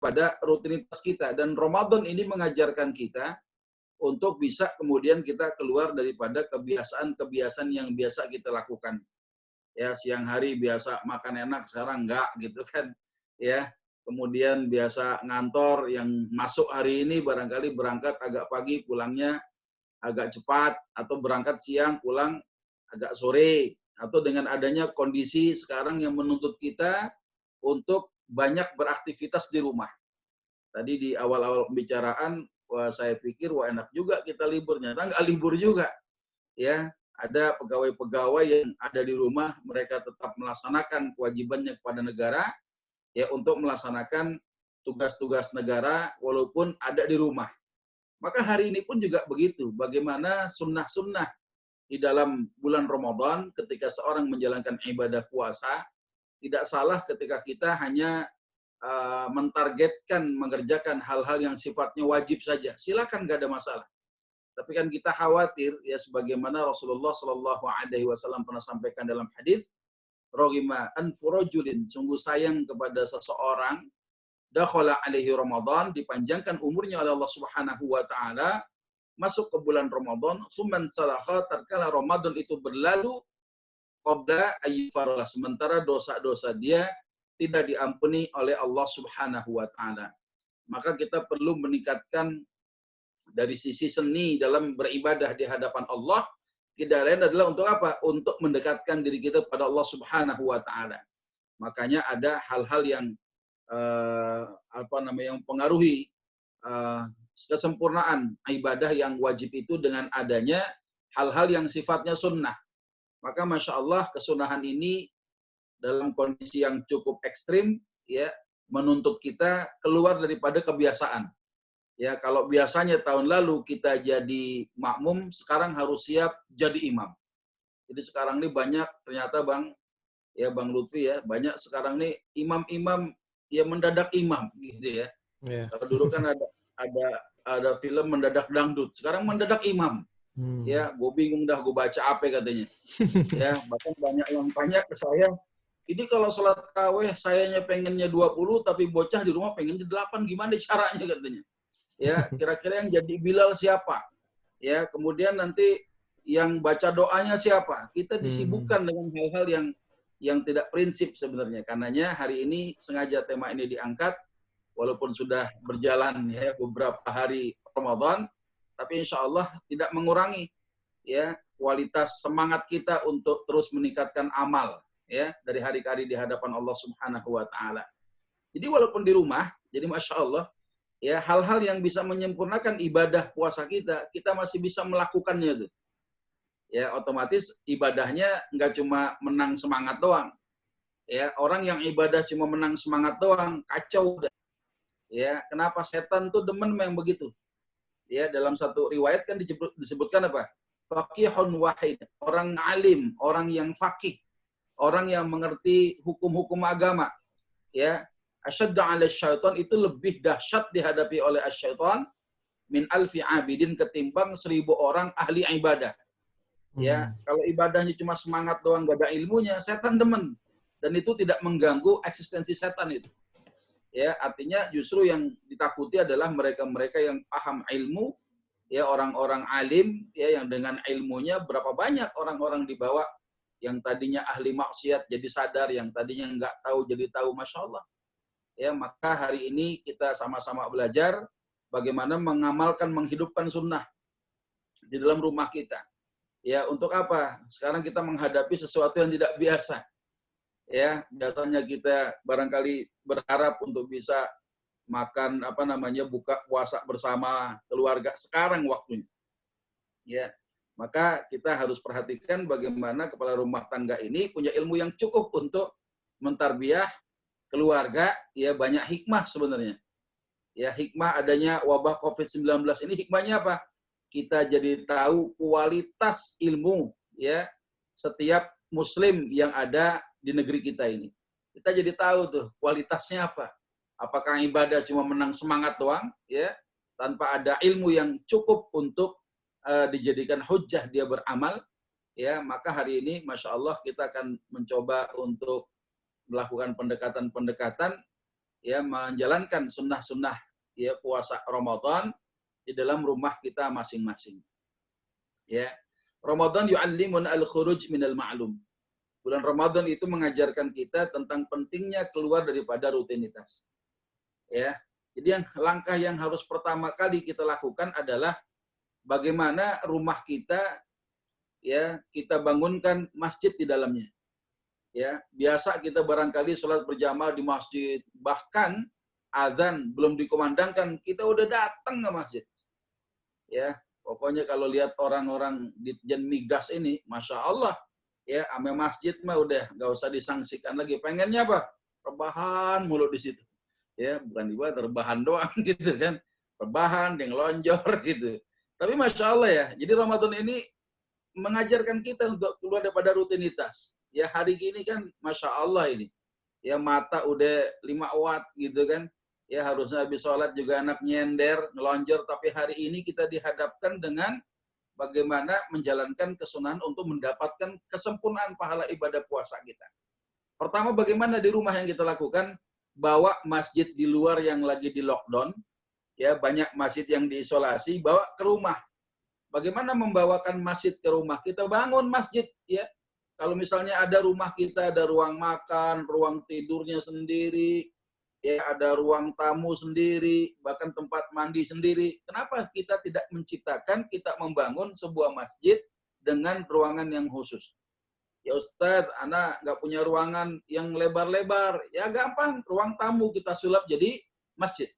pada rutinitas kita. Dan Ramadan ini mengajarkan kita untuk bisa kemudian kita keluar daripada kebiasaan-kebiasaan yang biasa kita lakukan. Ya, siang hari biasa makan enak, sekarang enggak gitu kan. Ya, kemudian biasa ngantor, yang masuk hari ini barangkali berangkat agak pagi, pulangnya agak cepat, atau berangkat siang, pulang agak sore, atau dengan adanya kondisi sekarang yang menuntut kita untuk banyak beraktivitas di rumah. Tadi di awal-awal pembicaraan, wah saya pikir wah enak juga kita libur, ternyata nggak libur juga. Ya, ada pegawai-pegawai yang ada di rumah, mereka tetap melaksanakan kewajibannya kepada negara, ya untuk melaksanakan tugas-tugas negara walaupun ada di rumah. Maka hari ini pun juga begitu, bagaimana sunnah-sunnah di dalam bulan Ramadan ketika seorang menjalankan ibadah puasa, tidak salah ketika kita hanya mentargetkan mengerjakan hal-hal yang sifatnya wajib saja. Silakan, nggak ada masalah. Tapi kan kita khawatir, ya sebagaimana Rasulullah Shallallahu Alaihi Wasallam pernah sampaikan dalam hadis, "Rohima anfurojulin", sungguh sayang kepada seseorang, dakhala alaihi Ramadan, dipanjangkan umurnya oleh Allah Subhanahu Wa Taala, masuk ke bulan Ramadan, suman salakha, tatkala Ramadan itu berlalu, qabla ayyufarlah, sementara dosa-dosa dia tidak diampuni oleh Allah Subhanahu wa taala. Maka kita perlu meningkatkan dari sisi seni dalam beribadah di hadapan Allah, tidak lain adalah untuk apa? Untuk mendekatkan diri kita pada Allah Subhanahu wa taala. Makanya ada hal-hal yang yang mempengaruhi kesempurnaan ibadah yang wajib itu dengan adanya hal-hal yang sifatnya sunnah. Maka Masya Allah kesunahan ini dalam kondisi yang cukup ekstrim, ya menuntut kita keluar daripada kebiasaan. Ya, kalau biasanya tahun lalu kita jadi makmum, sekarang harus siap jadi imam. Jadi sekarang ini banyak ternyata Bang Lutfi ya, banyak sekarang ini imam-imam yang mendadak imam gitu ya. Yeah. Dulu kan ada film mendadak dangdut, sekarang mendadak imam. Ya, gue bingung dah gue baca apa katanya. Ya, bahkan banyak yang tanya ke saya, ini kalau sholat tarawih sayanya pengennya 20, tapi bocah di rumah pengennya 8, gimana caranya katanya. Ya, kira-kira yang jadi Bilal siapa? Ya, kemudian nanti yang baca doanya siapa? Kita disibukkan dengan hal-hal yang tidak prinsip sebenarnya. Karenanya hari ini sengaja tema ini diangkat, walaupun sudah berjalan ya beberapa hari Ramadan, tapi insya Allah tidak mengurangi ya kualitas semangat kita untuk terus meningkatkan amal ya dari hari ke hari di hadapan Allah Subhanahu wa taala. Jadi walaupun di rumah, jadi Masya Allah, ya hal-hal yang bisa menyempurnakan ibadah puasa kita masih bisa melakukannya tuh. Ya otomatis ibadahnya nggak cuma menang semangat doang. Ya, orang yang ibadah cuma menang semangat doang, kacau. Ya, kenapa setan tuh demen yang begitu? Ya, dalam satu riwayat kan disebutkan apa? Faqihun wahid, orang alim, orang yang faqih, orang yang mengerti hukum-hukum agama. Ya, asyadda 'ala syaitan, itu lebih dahsyat dihadapi oleh syaitan min alfi abidin, ketimbang 1000 orang ahli ibadah. Ya, kalau ibadahnya cuma semangat doang, gak ada ilmunya, setan demen. Dan itu tidak mengganggu eksistensi setan itu. Ya, artinya justru yang ditakuti adalah mereka-mereka yang paham ilmu, ya orang-orang alim, ya yang dengan ilmunya berapa banyak orang-orang di bawah yang tadinya ahli maksiat jadi sadar, yang tadinya nggak tahu jadi tahu, Masya Allah. Ya, maka hari ini kita sama-sama belajar bagaimana mengamalkan, menghidupkan sunnah di dalam rumah kita. Ya, untuk apa? Sekarang kita menghadapi sesuatu yang tidak biasa. Ya, biasanya kita barangkali berharap untuk bisa makan buka puasa bersama keluarga, sekarang waktunya. Ya. Maka kita harus perhatikan bagaimana kepala rumah tangga ini punya ilmu yang cukup untuk mentarbiyah keluarga, ya banyak hikmah sebenarnya. Ya, hikmah adanya wabah Covid-19 ini, hikmahnya apa? Kita jadi tahu kualitas ilmu ya setiap muslim yang ada di negeri kita ini. Kita jadi tahu tuh kualitasnya apa. Apakah ibadah cuma menang semangat doang ya tanpa ada ilmu yang cukup untuk dijadikan hujjah dia beramal, ya maka hari ini Masya Allah kita akan mencoba untuk melakukan pendekatan-pendekatan ya menjalankan sunnah-sunnah ya puasa Ramadan di dalam rumah kita masing-masing. Ya. Ramadan yu'allimun al-khuruj minal ma'lum. Bulan Ramadan itu mengajarkan kita tentang pentingnya keluar daripada rutinitas. Ya. Jadi langkah yang harus pertama kali kita lakukan adalah bagaimana rumah kita ya kita bangunkan masjid di dalamnya. Ya, biasa kita barangkali sholat berjamaah di masjid, bahkan azan belum dikumandangkan kita udah datang ke masjid. Ya, pokoknya kalau lihat orang-orang di Ditjen Migas ini, masya Allah, ya, ame masjid mah udah nggak usah disangsikan lagi. Pengennya apa? Rebahan mulu di situ. Ya, bukan ibadah, rebahan doang gitu kan. Rebahan, yang lonjor gitu. Tapi masya Allah ya, jadi Ramadan ini mengajarkan kita untuk keluar daripada rutinitas. Ya hari gini kan, masya Allah ini. Ya mata udah 5 watt gitu kan. Ya harusnya habis sholat juga anak nyender, ngelonjor. Tapi hari ini kita dihadapkan dengan bagaimana menjalankan kesunahan untuk mendapatkan kesempurnaan pahala ibadah puasa kita. Pertama, bagaimana di rumah yang kita lakukan? Bawa masjid di luar yang lagi di lockdown. Ya banyak masjid yang diisolasi, bawa ke rumah. Bagaimana membawakan masjid ke rumah? Kita bangun masjid, ya. Kalau misalnya ada rumah kita, ada ruang makan, ruang tidurnya sendiri, ya ada ruang tamu sendiri, bahkan tempat mandi sendiri. Kenapa kita tidak menciptakan, kita membangun sebuah masjid dengan ruangan yang khusus? Ya Ustadz, anak nggak punya ruangan yang lebar-lebar. Ya gampang, ruang tamu kita sulap jadi masjid.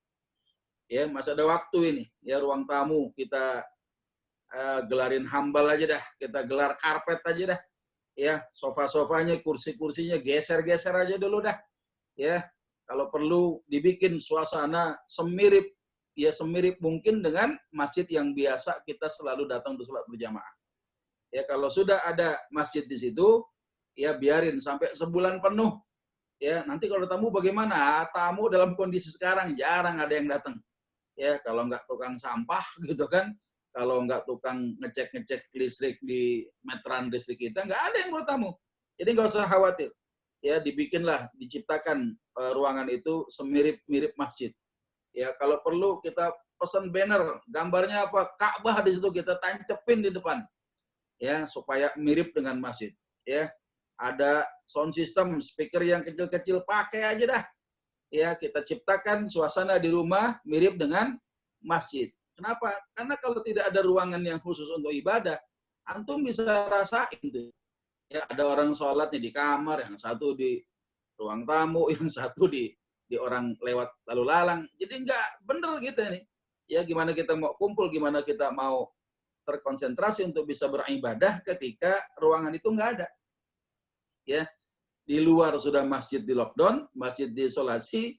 Ya, masih ada waktu ini. Ya ruang tamu kita gelarin hambal aja dah, kita gelar karpet aja dah. Ya, sofa-sofanya, kursi-kursinya geser-geser aja dulu dah. Ya, kalau perlu dibikin suasana semirip mungkin dengan masjid yang biasa kita selalu datang untuk sholat berjamaah. Ya, kalau sudah ada masjid di situ, ya biarin sampai sebulan penuh. Ya, nanti kalau tamu bagaimana? Tamu dalam kondisi sekarang jarang ada yang datang. Ya, kalau nggak tukang sampah gitu kan, kalau nggak tukang ngecek-ngecek listrik di meteran listrik kita, nggak ada yang bertamu. Jadi nggak usah khawatir. Ya, dibikinlah, diciptakan ruangan itu semirip-mirip masjid. Ya, kalau perlu kita pesan banner, gambarnya apa? Ka'bah di situ kita tancepin di depan. Ya, supaya mirip dengan masjid. Ya, ada sound system, speaker yang kecil-kecil, pakai aja dah. Ya, kita ciptakan suasana di rumah mirip dengan masjid. Kenapa? Karena kalau tidak ada ruangan yang khusus untuk ibadah, antum bisa rasain tuh. Ya, ada orang sholat nih di kamar, yang satu di ruang tamu, yang satu di orang lewat lalu lalang. Jadi nggak bener gitu nih. Ya, gimana kita mau kumpul, gimana kita mau terkonsentrasi untuk bisa beribadah ketika ruangan itu nggak ada. Ya, di luar sudah masjid di lockdown, masjid diisolasi,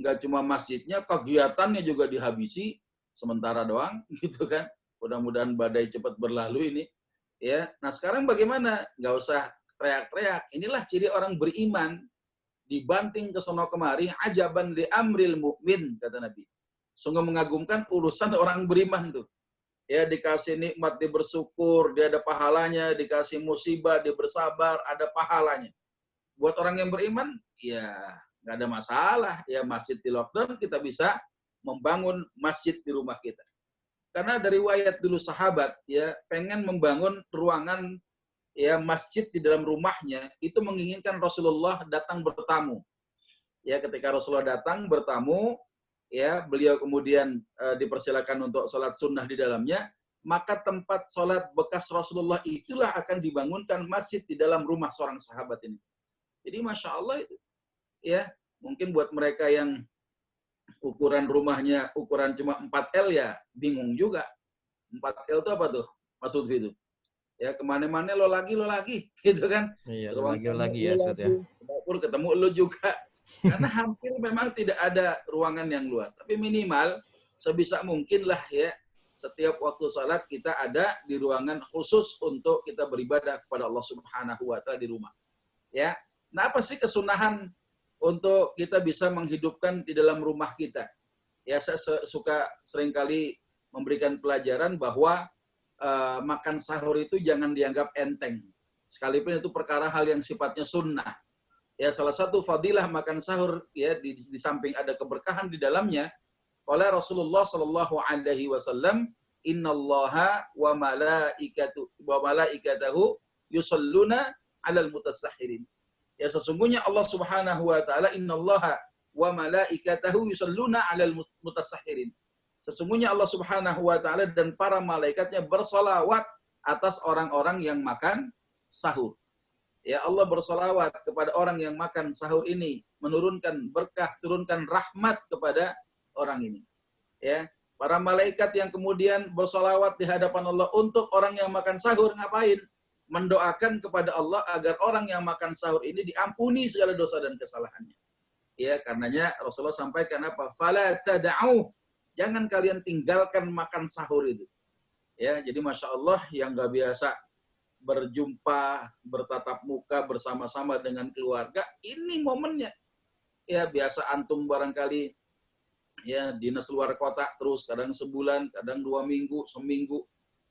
nggak cuma masjidnya, kegiatannya juga dihabisi sementara doang, gitu kan. Mudah-mudahan badai cepat berlalu ini. Ya, nah sekarang bagaimana? Nggak usah teriak-teriak. Inilah ciri orang beriman. Dibanting ke sono kemari, ajaban li amril mu'min, kata Nabi. Sungguh mengagumkan urusan orang beriman tuh. Ya, dikasih nikmat, dia bersyukur, dia ada pahalanya, dikasih musibah, dia bersabar, ada pahalanya. Buat orang yang beriman, ya nggak ada masalah. Ya masjid di lockdown, kita bisa membangun masjid di rumah kita. Karena dari riwayat dulu sahabat, ya pengen membangun ruangan ya masjid di dalam rumahnya, itu menginginkan Rasulullah datang bertamu. Ya ketika Rasulullah datang bertamu, ya beliau kemudian dipersilakan untuk sholat sunnah di dalamnya, maka tempat sholat bekas Rasulullah itulah akan dibangunkan masjid di dalam rumah seorang sahabat ini. Jadi masya Allah itu, ya mungkin buat mereka yang ukuran rumahnya ukuran cuma 4L ya bingung juga. 4L itu apa tuh Mas Lutfi itu? Ya kemana-mana lo lagi gitu kan? Iya, Ruang lagi ya Ustaz ya. dapur ketemu lo juga. Karena hampir memang tidak ada ruangan yang luas. Tapi minimal sebisa mungkin lah ya setiap waktu sholat kita ada di ruangan khusus untuk kita beribadah kepada Allah Subhanahu wa Ta'ala di rumah. Ya, nah apa sih kesunahan untuk kita bisa menghidupkan di dalam rumah kita? Ya, saya suka seringkali memberikan pelajaran bahwa makan sahur itu jangan dianggap enteng. Sekalipun itu perkara hal yang sifatnya sunnah. Ya, salah satu fadilah makan sahur ya di samping ada keberkahan di dalamnya. Qala Rasulullah sallallahu alaihi wasallam, "Innallaha wa malaikatahu yusalluna 'alal mutasahhirin." Ya, sesungguhnya Allah Subhanahu wa taala, "Innallaha wa malaikatahu yusalluna 'alal mutasahhirin." Sesungguhnya Allah Subhanahu wa taala dan para malaikatnya bersolawat atas orang-orang yang makan sahur. Ya, Allah bersolawat kepada orang yang makan sahur ini, menurunkan berkah, turunkan rahmat kepada orang ini. Ya, para malaikat yang kemudian bersolawat di hadapan Allah untuk orang yang makan sahur, ngapain? Mendoakan kepada Allah agar orang yang makan sahur ini diampuni segala dosa dan kesalahannya. Ya, karenanya Rasulullah sampaikan apa? Fala tada'u, jangan kalian tinggalkan makan sahur itu. Ya, jadi Masya Allah yang nggak biasa berjumpa, bertatap muka bersama-sama dengan keluarga, ini momennya. Ya, biasa antum barangkali ya dinas luar kota terus, kadang sebulan, kadang 2 minggu, seminggu.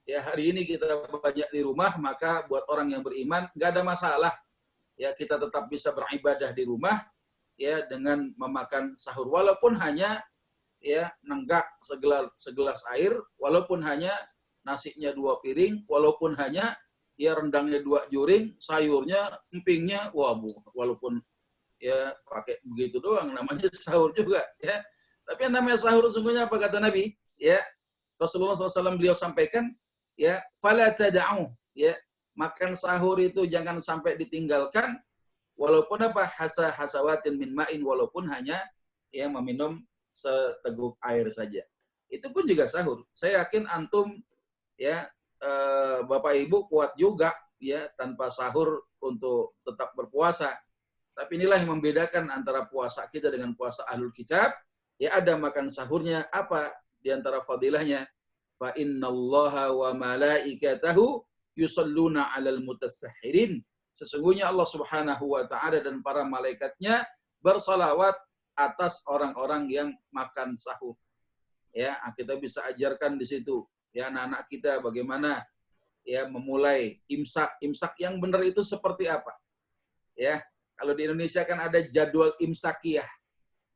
Ya, hari ini kita banyak di rumah, maka buat orang yang beriman nggak ada masalah. Ya, kita tetap bisa beribadah di rumah ya dengan memakan sahur, walaupun hanya ya nenggak segelas air, walaupun hanya nasinya 2 piring, walaupun hanya ya rendangnya 2 juring, sayurnya, empingnya, walaupun ya pakai begitu doang, namanya sahur juga ya. Tapi yang namanya sahur sesungguhnya apa kata Nabi? Ya, Rasulullah SAW beliau sampaikan, ya, fala tada'u, ya, makan sahur itu jangan sampai ditinggalkan, walaupun apa? Hasawatin min ma'in, walaupun hanya ya meminum seteguk air saja. Itu pun juga sahur. Saya yakin antum ya Bapak Ibu kuat juga ya tanpa sahur untuk tetap berpuasa. Tapi inilah yang membedakan antara puasa kita dengan puasa ahlul kitab. Ya, ada makan sahurnya, apa di antara fadilahnya? Fa innallaha wa malaikatahu yusalluna 'alal mutasahhirin. Sesungguhnya Allah Subhanahu wa taala dan para malaikatnya bersalawat atas orang-orang yang makan sahur. Ya, kita bisa ajarkan di situ ya anak-anak kita bagaimana ya memulai imsak. Imsak yang benar itu seperti apa? Ya, kalau di Indonesia kan ada jadwal imsakiyah.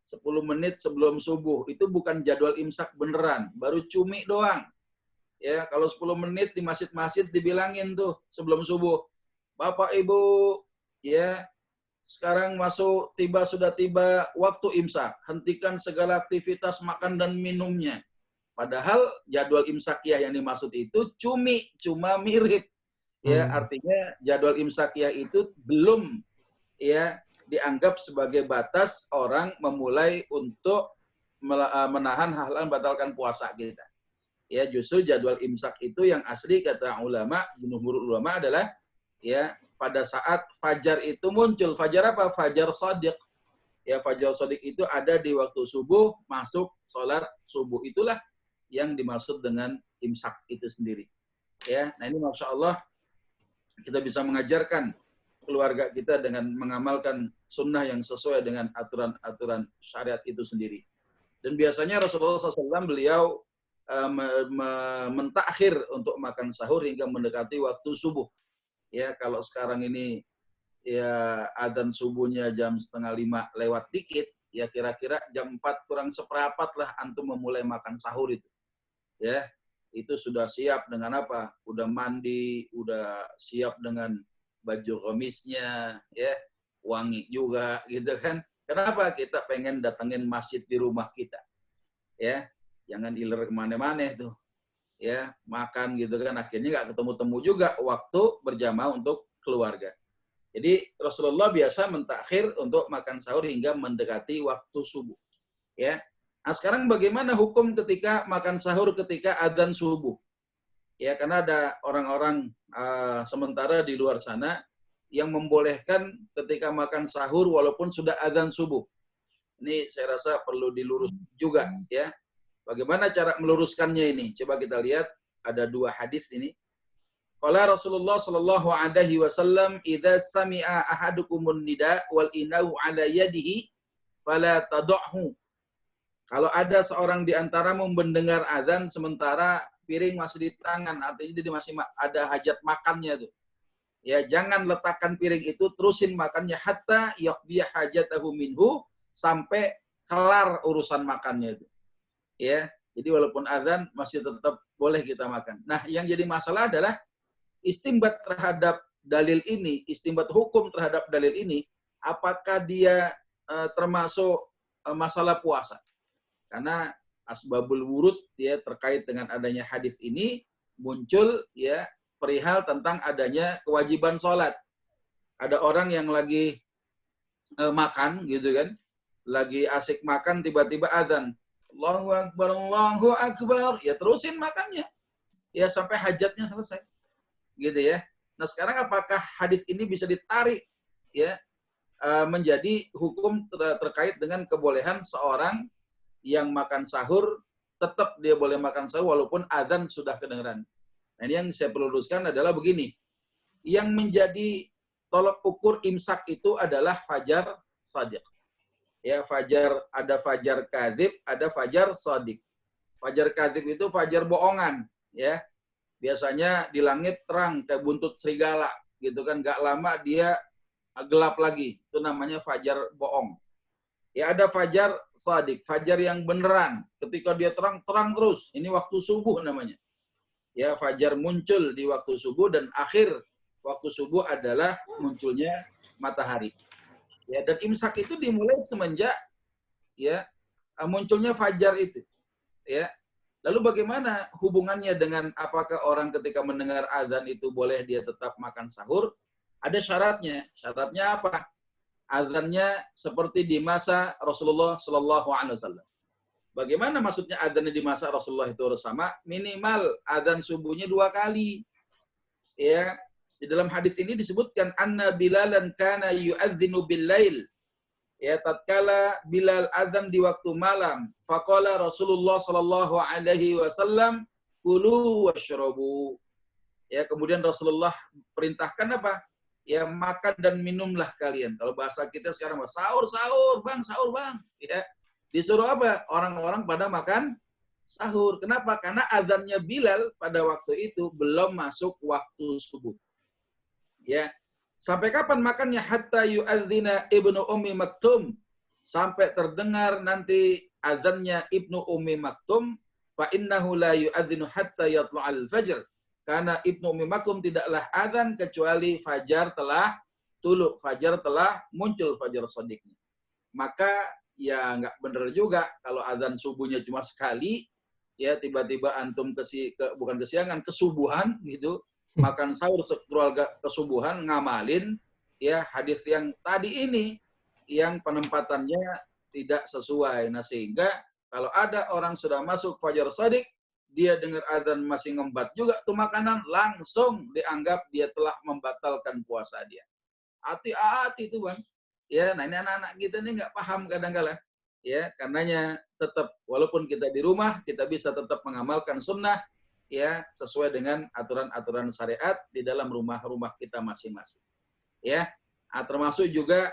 10 menit sebelum subuh. Itu bukan jadwal imsak beneran, baru cumi doang. Ya, kalau 10 menit di masjid-masjid dibilangin tuh sebelum subuh. Bapak Ibu, ya, sekarang sudah tiba waktu imsak. Hentikan segala aktivitas makan dan minumnya. Padahal jadwal imsakiyah yang dimaksud itu cuma mirip. Ya, artinya jadwal imsakiyah itu belum ya dianggap sebagai batas orang memulai untuk menahan hal-hal yang membatalkan puasa kita. Ya, justru jadwal imsak itu yang asli kata ulama, jumhur ulama adalah ya pada saat fajar itu muncul. Fajar apa? Fajar shadiq. Ya, fajar shadiq itu ada di waktu subuh, masuk sholat subuh. Itulah yang dimaksud dengan imsak itu sendiri. Ya, nah ini Masya Allah kita bisa mengajarkan keluarga kita dengan mengamalkan sunnah yang sesuai dengan aturan-aturan syariat itu sendiri. Dan biasanya Rasulullah SAW beliau mentakhir untuk makan sahur hingga mendekati waktu subuh. Ya, kalau sekarang ini ya adzan subuhnya jam 4:30 lewat dikit, ya kira-kira jam 4 kurang seperempat lah antum memulai makan sahur itu. Ya, itu sudah siap dengan apa? Udah mandi, udah siap dengan baju komisnya, ya, wangi juga gitu kan. Kenapa? Kita pengen datengin masjid di rumah kita. Ya, jangan iler kemana-mana tuh. Ya, makan gitu kan, akhirnya nggak ketemu-temu juga waktu berjamaah untuk keluarga. Jadi Rasulullah biasa mentakhir untuk makan sahur hingga mendekati waktu subuh. Ya. Nah, sekarang bagaimana hukum ketika makan sahur ketika adzan subuh? Ya, karena ada orang-orang sementara di luar sana yang membolehkan ketika makan sahur walaupun sudah adzan subuh. Ini saya rasa perlu dilurus juga ya. Bagaimana cara meluruskannya ini? Coba kita lihat, ada 2 hadis ini. Qala Rasulullah sallallahu alaihi wasallam, "Idza sami'a ahadukumun nida wal inahu ala yadihi fala tad'hu." Kalau ada seorang di antaramu mendengar azan sementara piring masih di tangan, artinya dia masih ada hajat makannya tuh. Ya, jangan letakkan piring itu, terusin makannya hatta yaqdiya hajatahu minhu, sampai kelar urusan makannya itu. Ya, jadi walaupun azan masih tetap boleh kita makan. Nah, yang jadi masalah adalah istinbat terhadap dalil ini, istinbat hukum terhadap dalil ini, apakah dia termasuk masalah puasa? Karena asbabul wurud ya terkait dengan adanya hadis ini muncul ya perihal tentang adanya kewajiban sholat. Ada orang yang lagi makan gitu kan, lagi asik makan tiba-tiba azan. Allahu Akbar, Allahu Akbar. Ya terusin makannya. Ya sampai hajatnya selesai. Gitu ya. Nah sekarang apakah hadis ini bisa ditarik ya menjadi hukum terkait dengan kebolehan seorang yang makan sahur, tetap dia boleh makan sahur walaupun azan sudah kedengaran. Nah, ini yang saya perlu luruskan adalah begini. Yang menjadi tolok ukur imsak itu adalah fajar shadiq. Ya, ada fajar kadzib, ada fajar shadiq. Fajar kadzib itu fajar bohongan, ya. Biasanya di langit terang kayak buntut serigala, gitu kan. Gak lama dia gelap lagi. Itu namanya fajar bohong. Ya, ada fajar shadiq, fajar yang beneran. Ketika dia terang, terang terus. Ini waktu subuh namanya. Ya, fajar muncul di waktu subuh dan akhir waktu subuh adalah munculnya matahari. Ya, dan imsak itu dimulai semenjak ya munculnya fajar itu. Ya. Lalu bagaimana hubungannya dengan apakah orang ketika mendengar azan itu boleh dia tetap makan sahur? Ada syaratnya. Syaratnya apa? Azannya seperti di masa Rasulullah Shallallahu Alaihi Wasallam. Bagaimana maksudnya adzan di masa Rasulullah itu harus sama? Minimal adzan subuhnya 2 kali. Ya, di dalam hadis ini disebutkan anna Bilalan kana yu'adzinu bil-lail. Ya, tatkala Bilal azan di waktu malam, faqala Rasulullah sallallahu alaihi wasallam, kulu washrabu. Ya, kemudian Rasulullah perintahkan apa? Ya, makan dan minumlah kalian. Kalau bahasa kita sekarang sahur, sahur, Bang, sahur, Bang. Ya. Disuruh apa? Orang-orang pada makan sahur. Kenapa? Karena azannya Bilal pada waktu itu belum masuk waktu subuh. Ya. Sampai kapan makannya? Hatta yu'adzina Ibnu Ummi Maktum. Sampai terdengar nanti azannya Ibnu Ummi Maktum. Fa innahu la yu'adzinu hatta yatlu'al fajr. Karena Ibnu Ummi Maktum tidaklah azan kecuali fajar telah tulu. Fajar telah muncul fajar shadiqnya. Maka ya nggak bener juga kalau azan subuhnya cuma sekali, ya tiba-tiba antum bukan kesiangan, kesubuhan gitu, makan sahur keluarga kesubuhan, ngamalin ya hadis yang tadi ini yang penempatannya tidak sesuai. Nah sehingga kalau ada orang sudah masuk fajar shadiq, dia dengar azan masih ngembat juga tuh makanan, langsung dianggap dia telah membatalkan puasa dia. Hati-hati tuh Bang. Ya, nah ini anak-anak kita ini nggak paham kadang-kala. Ya, karenanya tetap walaupun kita di rumah, kita bisa tetap mengamalkan sunnah ya sesuai dengan aturan-aturan syariat di dalam rumah-rumah kita masing-masing. Ya, nah, termasuk juga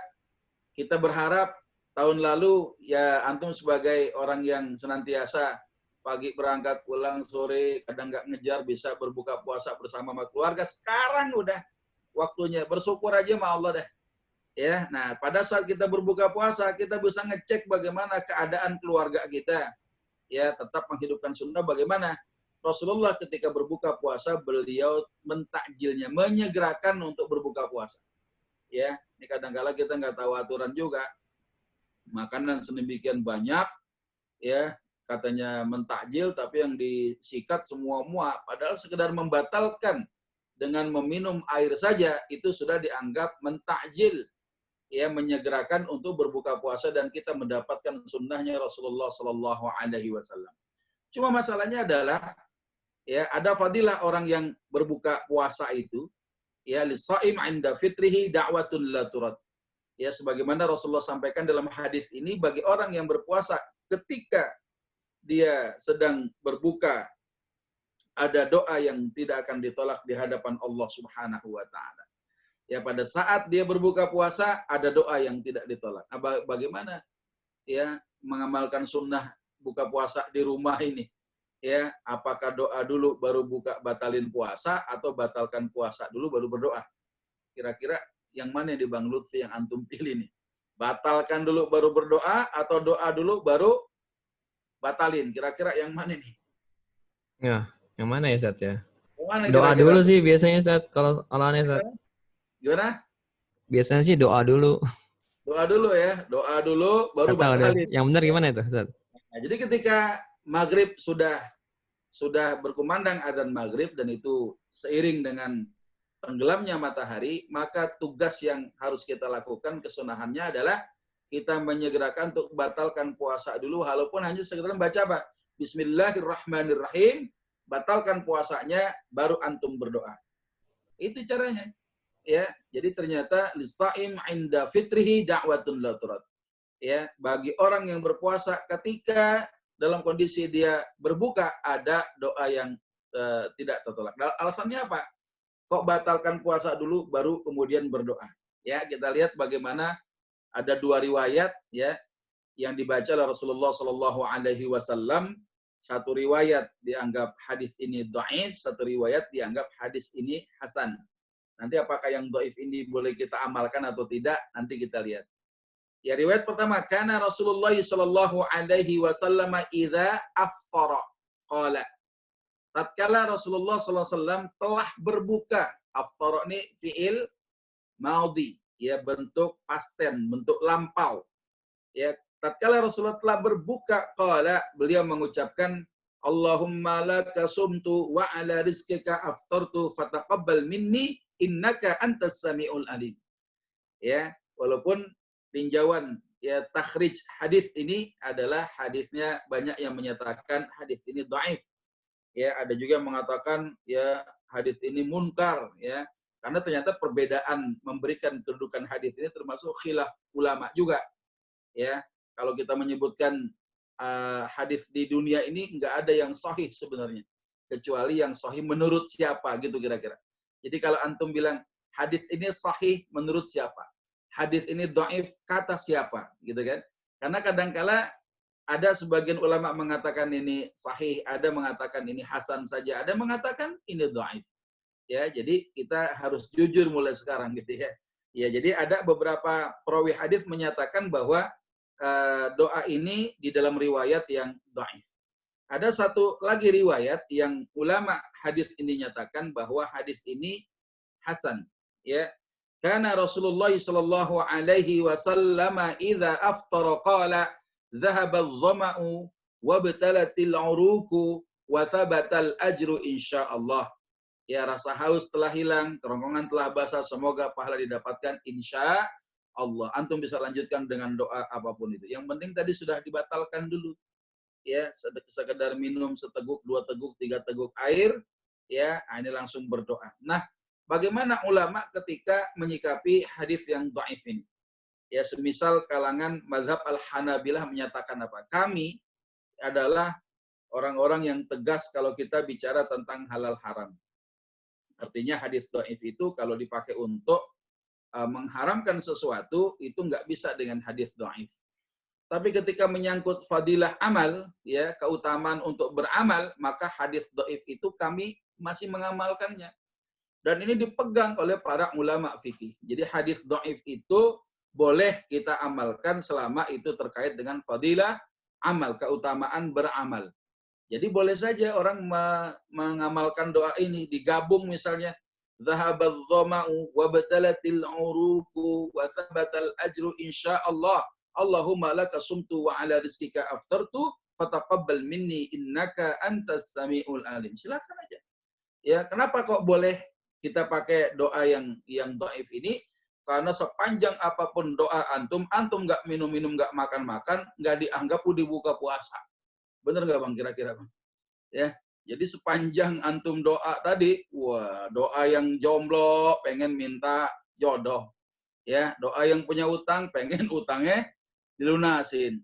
kita berharap tahun lalu ya antum sebagai orang yang senantiasa pagi berangkat pulang sore kadang nggak ngejar bisa berbuka puasa bersama keluarga. Sekarang udah waktunya bersyukur aja sama Allah dah. Ya, nah pada saat kita berbuka puasa kita bisa ngecek bagaimana keadaan keluarga kita. Ya, tetap menghidupkan sunnah bagaimana Rasulullah ketika berbuka puasa beliau mentakjilnya, menyegerakan untuk berbuka puasa. Ya, ini kadang-kala kita nggak tahu aturan juga. Makanan sedemikian banyak, ya katanya mentakjil tapi yang disikat semua padahal sekedar membatalkan dengan meminum air saja itu sudah dianggap mentakjil. Ya, menyegerakan untuk berbuka puasa dan kita mendapatkan sunnahnya Rasulullah Sallallahu Alaihi Wasallam. Cuma masalahnya adalah ya ada fadilah orang yang berbuka puasa itu ya lisaim inda fitrihi da'watun la turad. Ya sebagaimana Rasulullah sampaikan dalam hadis ini bagi orang yang berpuasa ketika dia sedang berbuka ada doa yang tidak akan ditolak di hadapan Allah Subhanahu wa taala. Ya pada saat dia berbuka puasa ada doa yang tidak ditolak. Bagaimana ya mengamalkan sunnah buka puasa di rumah ini? Ya, apakah doa dulu baru buka batalin puasa atau batalkan puasa dulu baru berdoa? Kira-kira yang mana di Bang Lutfi yang antum pilih nih? Batalkan dulu baru berdoa atau doa dulu baru batalin? Kira-kira yang mana nih? Ya, yang mana ya Ustaz ya? Yang mana Doa kira-kira? dulu sih biasanya Ustaz kalau olahannya Ustaz. Gimana? Biasanya sih doa dulu. Doa dulu ya. Doa dulu baru Nggak tahu deh. batalin. Yang benar gimana itu Ustaz? Nah, jadi ketika maghrib sudah berkumandang adzan maghrib dan itu seiring dengan tenggelamnya matahari, maka tugas yang harus kita lakukan kesunahannya adalah kita menyegerakan untuk batalkan puasa dulu, walaupun hanya sekedar baca apa? Bismillahirrahmanirrahim, batalkan puasanya, baru antum berdoa. Itu caranya. Ya, jadi ternyata lisaim inda fitrihi da'watun la turad. Ya, bagi orang yang berpuasa ketika dalam kondisi dia berbuka ada doa yang tidak tertolak. Alasannya apa? Kok batalkan puasa dulu baru kemudian berdoa? Ya, kita lihat bagaimana ada dua riwayat ya yang dibaca oleh Rasulullah Shallallahu Alaihi Wasallam. Satu riwayat dianggap hadis ini dhaif, satu riwayat dianggap hadis ini hasan. Nanti apakah yang dhaif ini boleh kita amalkan atau tidak? Nanti kita lihat. Ya, riwayat pertama, kana Rasulullah Shallallahu Alaihi Wasallam idza afthara qala. Tatkala Rasulullah SAW telah berbuka, afthara ini fiil maudhi, ya bentuk pasten, bentuk lampau. Ya, tatkala Rasulullah telah berbuka, qala, beliau mengucapkan, Allahumma laka sumtu wa ala rizqika aftartu fataqabbal minni innaka antas samiul alim. Ya, walaupun tinjauan ya takhrij hadis ini adalah hadisnya banyak yang menyatakan hadis ini dhaif. Ya, ada juga yang mengatakan ya hadis ini munkar ya. Karena ternyata perbedaan memberikan kedudukan hadis ini termasuk khilaf ulama juga. Ya, kalau kita menyebutkan hadis di dunia ini nggak ada yang sahih sebenarnya, kecuali yang sahih menurut siapa gitu kira-kira. Jadi kalau antum bilang hadis ini sahih menurut siapa, hadis ini dhaif kata siapa, gitu kan? Karena kadangkala ada sebagian ulama mengatakan ini sahih, ada mengatakan ini hasan saja, ada mengatakan ini dhaif. Ya, jadi kita harus jujur mulai sekarang gitu ya. Ya, jadi ada beberapa perawi hadis menyatakan bahwa doa ini di dalam riwayat yang dhaif. Ada satu lagi riwayat yang ulama hadis ini nyatakan bahwa hadis ini hasan. Ya, karena Rasulullah sallallahu alaihi wasallam idza aftara qala dhahaba adh-dhama'u wa batalatil 'uruqu wa thabatal ajru insyaallah. Ya, rasa haus telah hilang, kerongkongan telah basah, semoga pahala didapatkan insya Allah. Antum bisa lanjutkan dengan doa apapun itu. Yang penting tadi sudah dibatalkan dulu. Ya, sekedar minum seteguk, 2 teguk, 3 teguk air, ya, ini langsung berdoa. Nah, bagaimana ulama ketika menyikapi hadis yang dhaif ini? Ya, semisal kalangan mazhab Al-Hanabilah menyatakan apa? Kami adalah orang-orang yang tegas kalau kita bicara tentang halal haram. Artinya hadis dhaif itu kalau dipakai untuk mengharamkan sesuatu itu nggak bisa dengan hadis dhaif. Tapi ketika menyangkut fadilah amal, ya keutamaan untuk beramal, maka hadis dhaif itu kami masih mengamalkannya. Dan ini dipegang oleh para ulama fikih. Jadi hadis dhaif itu boleh kita amalkan selama itu terkait dengan fadilah amal, keutamaan beramal. Jadi boleh saja orang mengamalkan doa ini, digabung misalnya, zahabadz dhama'u wa batalatil 'uruqu wa thabatal ajru insyaallah. Allahumma laka sumtu wa ala rizqika aftartu fataqabbal minni innaka antas samiul alim. Silakan aja. Ya, kenapa kok boleh kita pakai doa yang dhaif ini? Karena sepanjang apapun doa antum nggak minum-minum, nggak makan-makan, nggak dianggap udah buka puasa. Bener nggak Bang kira-kira Bang? Ya, jadi sepanjang antum doa tadi, wah doa yang jomblo pengen minta jodoh, ya doa yang punya utang pengen utangnya dilunasin,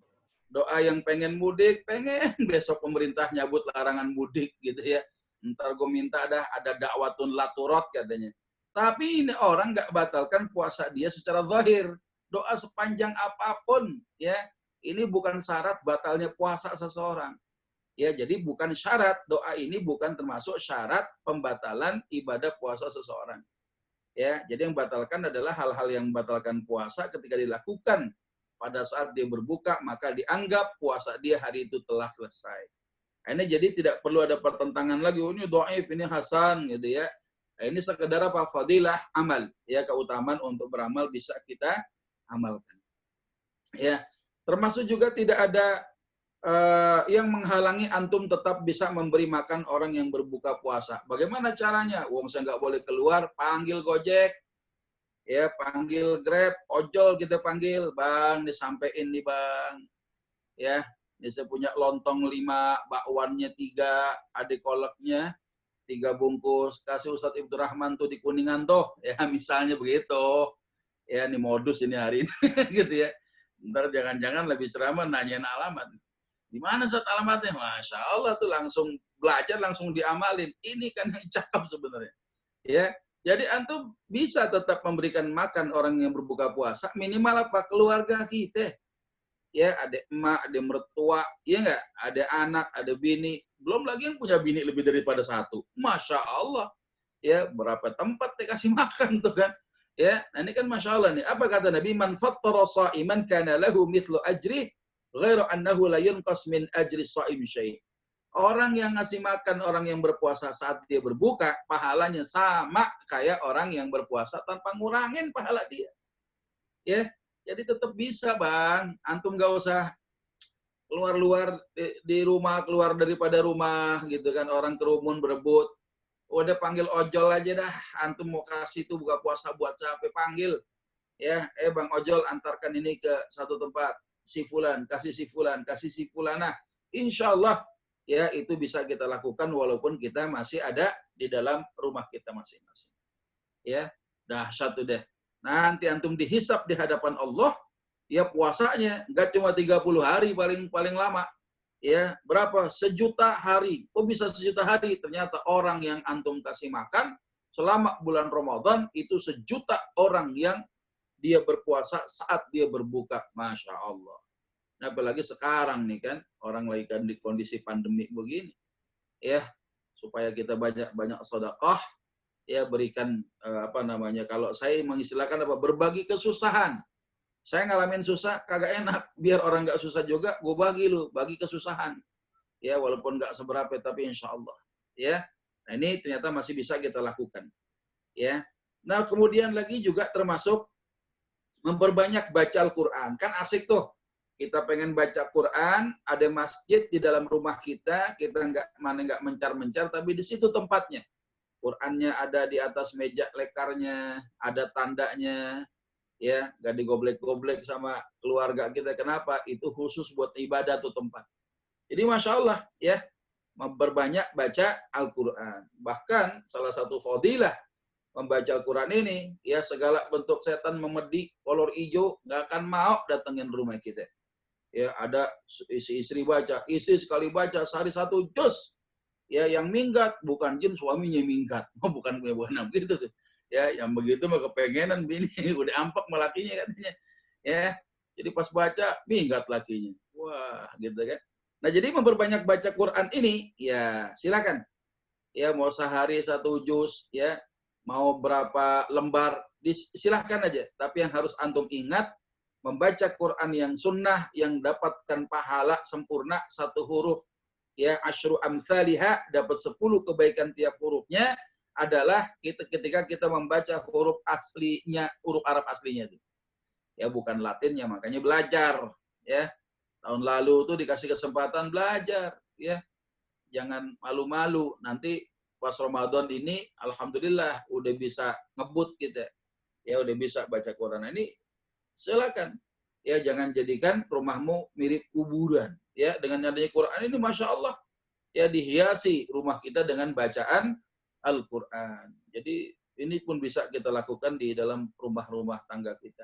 doa yang pengen mudik pengen besok pemerintah nyabut larangan mudik gitu ya, ntar gue minta ada dakwatun laturot katanya. Tapi ini orang nggak batalkan puasa dia secara zahir, doa sepanjang apapun ya. Ini bukan syarat batalnya puasa seseorang. Ya, jadi bukan syarat, doa ini bukan termasuk syarat pembatalan ibadah puasa seseorang. Ya, jadi yang batalkan adalah hal-hal yang membatalkan puasa ketika dilakukan pada saat dia berbuka, maka dianggap puasa dia hari itu telah selesai. Ini jadi tidak perlu ada pertentangan lagi, oh, ini dhaif, ini hasan gitu ya. Nah, ini sekedar apa? Fadilah amal, ya, keutamaan untuk beramal bisa kita amalkan. Ya, termasuk juga tidak ada yang menghalangi antum tetap bisa memberi makan orang yang berbuka puasa. Bagaimana caranya? Wong saya nggak boleh keluar, panggil Gojek, ya, panggil Grab, ojol kita panggil, bang, disampein nih bang, ya, ini saya punya lontong 5, bakwannya 3, ada kolaknya 3 bungkus, kasih Ustadz Ibnu Rahman tuh di Kuningan tuh, ya, misalnya begitu, ya, ini modus ini hari ini, gitu ya. Ntar jangan-jangan lebih ceramah nanyain alamat. Di mana Ustaz alamatnya? Masya Allah tuh langsung belajar, langsung diamalin. Ini kan yang cakep sebenarnya. Ya, jadi antum bisa tetap memberikan makan orang yang berbuka puasa, minimal apa? Keluarga kita. Ya, ada emak, ada mertua, ya enggak? Ada anak, ada bini. Belum lagi yang punya bini lebih daripada 1. Masya Allah. Ya, berapa tempat dikasih makan tuh kan? Ya, nah ini kan Masya Allah nih. Apa kata Nabi? Man fattara sha'iman kana lahu mithlu ajri ghairu annahu la yunqas min ajri shaim syai'. Orang yang ngasih makan orang yang berpuasa saat dia berbuka, pahalanya sama kayak orang yang berpuasa tanpa ngurangin pahala dia. Ya, jadi tetap bisa, Bang. Antum gak usah keluar-luar di rumah, keluar daripada rumah gitu kan, orang kerumun berebut. Udah panggil ojol aja dah. Antum mau kasih tuh buka puasa buat siapa? Panggil. Ya, Bang Ojol antarkan ini ke satu tempat. Si fulan, kasih si fulan, kasih si fulana. Insya Allah ya itu bisa kita lakukan walaupun kita masih ada di dalam rumah kita masing-masing. Ya, dahsyat tuh deh. Nanti antum dihisap di hadapan Allah, ya puasanya enggak cuma 30 hari paling lama. Ya, berapa? 1.000.000 hari. Kok bisa 1.000.000 hari? Ternyata orang yang antum kasih makan selama bulan Ramadan itu 1.000.000 orang yang dia berpuasa saat dia berbuka. Masya Allah. Nah, apalagi sekarang nih kan, orang lagi kan di kondisi pandemi begini. Ya, supaya kita banyak sedekah, ya berikan kalau saya mengistilahkan apa? Berbagi kesusahan. Saya ngalamin susah, kagak enak. Biar orang nggak susah juga, gue bagi lu, bagi kesusahan. Ya, walaupun nggak seberapa, tapi insya Allah. Ya, nah ini ternyata masih bisa kita lakukan. Ya, nah kemudian lagi juga termasuk memperbanyak baca Al-Quran. Kan asik tuh. Kita pengen baca Quran, ada masjid di dalam rumah kita nggak mencar-mencar, tapi di situ tempatnya. Qurannya ada di atas meja lekarnya, ada tandanya, ya, nggak digoblek-goblek sama keluarga kita. Kenapa? Itu khusus buat ibadah tuh tempat. Jadi Masya Allah, ya, memperbanyak baca Al-Quran. Bahkan salah satu fadilah membaca Al-Quran ini, ya segala bentuk setan memedik kolor hijau nggak akan mau datengin rumah kita. Ya, ada istri baca, istri sekali baca sehari 1 juz. Ya, yang minggat bukan jin, suaminya minggat. Oh, bukan gitu tuh. Ya, yang begitu mah kepengenan bini udah ampak melakinya katanya. Ya, jadi pas baca minggat lakinya. Wah, gitu kan. Nah, jadi memperbanyak baca Quran ini, ya silakan. Ya, mau sehari 1 juz, ya, mau berapa lembar, silahkan aja. Tapi yang harus antum ingat, membaca Quran yang sunnah, yang dapatkan pahala sempurna 1 huruf. Ya, asyru amthaliha, dapat 10 kebaikan tiap hurufnya, adalah ketika kita membaca huruf aslinya, huruf Arab aslinya itu. Ya, bukan Latinnya, makanya belajar. Ya, tahun lalu tuh dikasih kesempatan belajar. Ya, jangan malu-malu. Nanti pas Ramadan ini, alhamdulillah udah bisa ngebut kita. Ya, udah bisa baca Quran. Nah, ini silakan. Ya, jangan jadikan rumahmu mirip kuburan. Ya, dengan adanya Quran ini Masya Allah, ya dihiasi rumah kita dengan bacaan Al-Quran. Jadi ini pun bisa kita lakukan di dalam rumah-rumah tangga kita.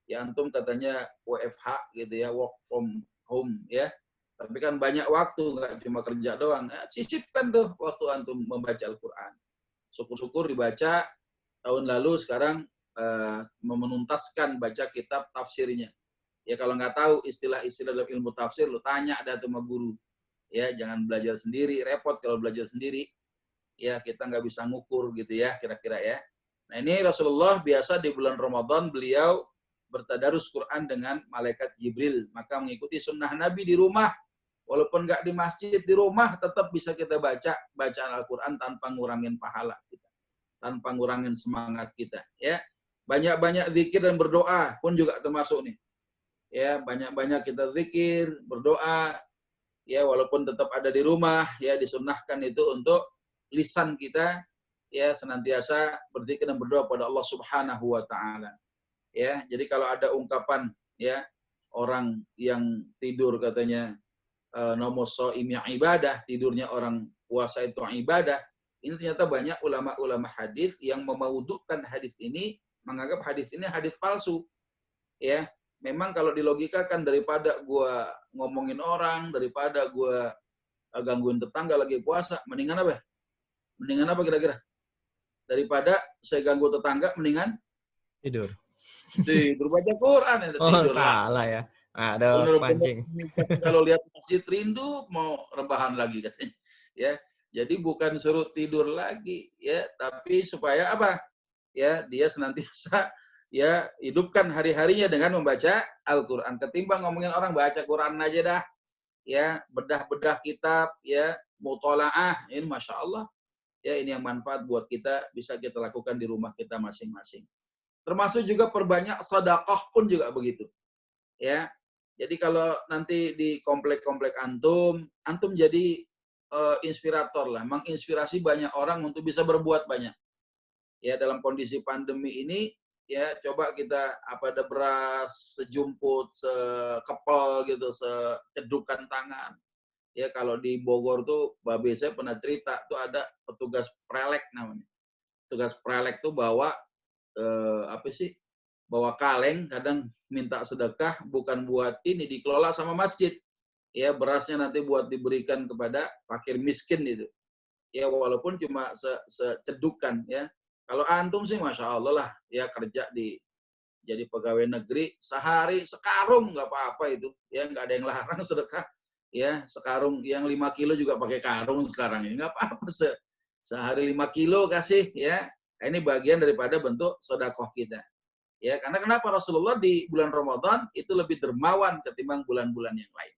Ya, antum katanya WFH gitu ya, work from home ya. Tapi kan banyak waktu, nggak cuma kerja doang. Sisipkan tuh waktu antum membaca Al-Quran. Syukur-syukur dibaca tahun lalu, sekarang menuntaskan baca kitab tafsirnya. Ya, kalau nggak tahu istilah-istilah dalam ilmu tafsir, lu tanya ada sama guru. Ya, jangan belajar sendiri, repot kalau belajar sendiri. Ya, kita nggak bisa ngukur gitu ya, kira-kira ya. Nah ini Rasulullah biasa di bulan Ramadan beliau bertadarus Quran dengan malaikat Jibril. Maka mengikuti sunnah Nabi di rumah, walaupun nggak di masjid, di rumah tetap bisa kita baca bacaan Al-Quran tanpa ngurangin pahala kita, tanpa ngurangin semangat kita. Ya, banyak-banyak zikir dan berdoa pun juga termasuk nih. Ya, banyak-banyak kita zikir, berdoa. Ya, walaupun tetap ada di rumah, ya disunnahkan itu untuk lisan kita ya senantiasa berzikir dan berdoa pada Allah Subhanahu wa taala. Ya, jadi kalau ada ungkapan ya orang yang tidur katanya nomor so'im yang ibadah, tidurnya orang puasa itu ibadah. Ini ternyata banyak ulama-ulama hadis yang memaudhukan hadis ini, menganggap hadis ini hadis palsu. Ya, memang kalau dilogikakan daripada gua ngomongin orang, daripada gua gangguin tetangga lagi puasa, mendingan apa? Mendingan apa kira-kira? Daripada saya ganggu tetangga, mendingan Tidur. tidur baca Quran ya, Oh, tidur lah. salah ya. Ada Bener-bener pancing. kalau lihat masjid rindu mau rebahan lagi katanya. Ya, jadi bukan suruh tidur lagi ya, tapi supaya apa? Ya, dia senantiasa ya hidupkan hari-harinya dengan membaca Al-Qur'an. Ketimbang ngomongin orang baca Quran aja dah. Ya, bedah-bedah kitab ya, mutolaah, ini Masya Allah. Ya, ini yang manfaat buat kita bisa kita lakukan di rumah kita masing-masing. Termasuk juga perbanyak sedekah pun juga begitu. Ya. Jadi kalau nanti di komplek-komplek antum jadi inspirator lah, menginspirasi banyak orang untuk bisa berbuat banyak. Ya, dalam kondisi pandemi ini ya coba kita apa ada beras sejumput, sekepel gitu, secedukan tangan. Ya kalau di Bogor tuh babe saya pernah cerita tuh ada petugas prelek namanya. Petugas prelek tuh bawa apa sih? Bawa kaleng, kadang minta sedekah bukan buat ini dikelola sama masjid. Ya berasnya nanti buat diberikan kepada fakir miskin itu. Ya walaupun cuma secedukan ya. Kalau antum sih Masya Allah lah ya kerja di jadi pegawai negeri sehari sekarung nggak apa-apa itu ya nggak ada yang larang sedekah ya sekarung yang 5 kilo juga pakai karung sekarang ini nggak apa-apa sehari 5 kilo kasih ya ini bagian daripada bentuk sedekah kita ya karena kenapa Rasulullah di bulan Ramadan itu lebih dermawan ketimbang bulan-bulan yang lain.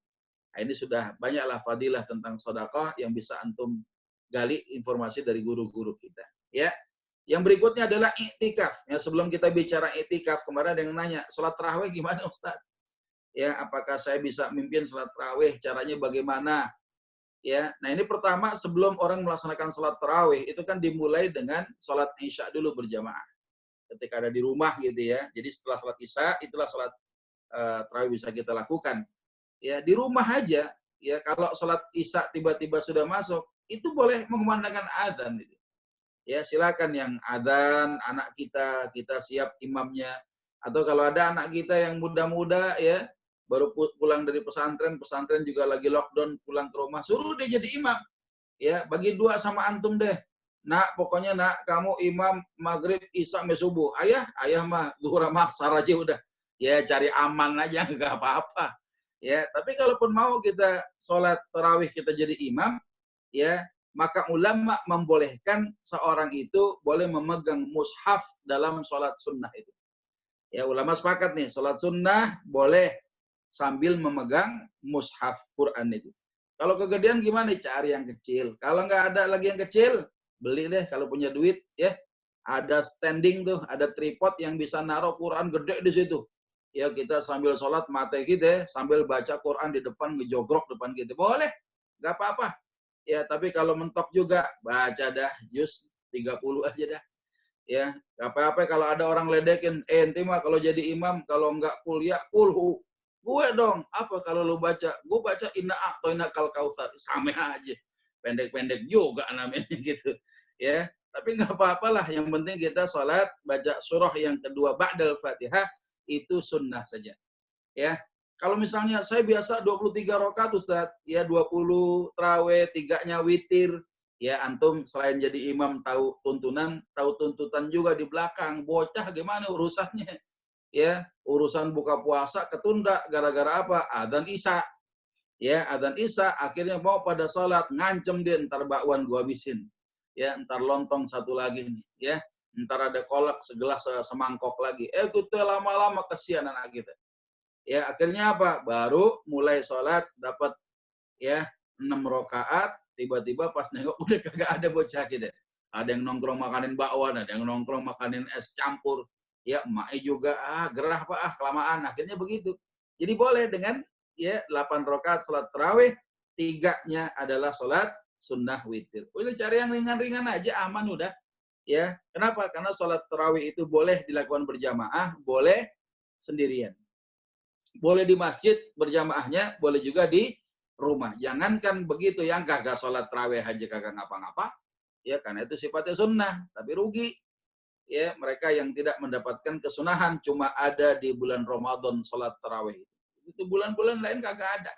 Nah, ini sudah banyaklah fadilah tentang sedekah yang bisa antum gali informasi dari guru-guru kita ya. Yang berikutnya adalah iktikaf. Ya, sebelum kita bicara iktikaf, kemarin ada yang nanya, sholat tarawih gimana Ustaz? Ya, apakah saya bisa mimpin sholat tarawih? Caranya bagaimana? Ya, nah ini pertama sebelum orang melaksanakan sholat tarawih itu kan dimulai dengan sholat isya dulu berjamaah. Ketika ada di rumah gitu ya. Jadi setelah sholat isya itulah sholat tarawih bisa kita lakukan. Ya, di rumah aja. Ya, kalau sholat isya tiba-tiba sudah masuk, itu boleh mengumandangkan adzan gitu. Ya silakan yang adzan anak kita siap imamnya atau kalau ada anak kita yang muda-muda ya baru pulang dari pesantren juga lagi lockdown pulang ke rumah suruh dia jadi imam ya bagi dua sama antum deh pokoknya kamu imam maghrib isya sampai subuh ayah mah zuhur sama asar aja udah ya cari aman aja nggak apa-apa ya tapi kalaupun mau kita sholat tarawih kita jadi imam ya maka ulama membolehkan seorang itu boleh memegang mushaf dalam sholat sunnah itu. Ya ulama sepakat nih, sholat sunnah boleh sambil memegang mushaf Quran itu. Kalau kegedean gimana? Cari yang kecil. Kalau nggak ada lagi yang kecil, beli deh kalau punya duit ya. Ada standing tuh, ada tripod yang bisa naruh Quran gede di situ. Ya kita sambil sholat mata kita, sambil baca Quran di depan, ngejogrok depan kita. Boleh, nggak apa-apa. Ya, tapi kalau mentok juga baca dah juz 30 aja dah. Ya, apa-apa kalau ada orang ledekin, ente mah kalau jadi imam kalau enggak kuliah kulhu. Gue dong, apa kalau lu baca? Gue baca inna a'tainakal kautsar, sama aja. Pendek-pendek juga namanya gitu. Ya, tapi enggak apa-apalah, yang penting kita sholat baca surah yang kedua ba'dal Fatihah itu sunnah saja. Ya, kalau misalnya saya biasa 23 rakaat Ustaz, ya 20 tarawih, 3-nya witir. Ya antum selain jadi imam tahu tuntutan juga di belakang. Bocah gimana urusannya? Ya, urusan buka puasa ketunda gara-gara apa? Adzan Isya. Ya, adzan Isya akhirnya mau pada sholat, ngancem dia ntar bakwan gua habisin. Ya, ntar lontong satu lagi nih, ya. Ntar ada kolak segelas semangkok lagi. Kita lama-lama kesian anak kita. Ya, akhirnya apa? Baru mulai sholat dapat ya 6 rakaat, tiba-tiba pas nengok udah kagak ada bocah kita. Ada yang nongkrong makanin bakwan, ada yang nongkrong makanin es campur. Ya, emaknya juga gerah Pak, kelamaan. Akhirnya begitu. Jadi boleh dengan ya 8 rakaat salat tarawih, 3-nya adalah salat sunnah witir. Udah cari yang ringan-ringan aja, aman udah. Ya, kenapa? Karena sholat tarawih itu boleh dilakukan berjamaah, boleh sendirian. Boleh di masjid berjamaahnya, boleh juga di rumah. Jangankan begitu yang kagak sholat tarawih aja kagak ngapa-ngapa, ya karena itu sifatnya sunnah, tapi rugi. Ya, mereka yang tidak mendapatkan kesunahan cuma ada di bulan Ramadan sholat tarawih. Itu bulan-bulan lain kagak ada.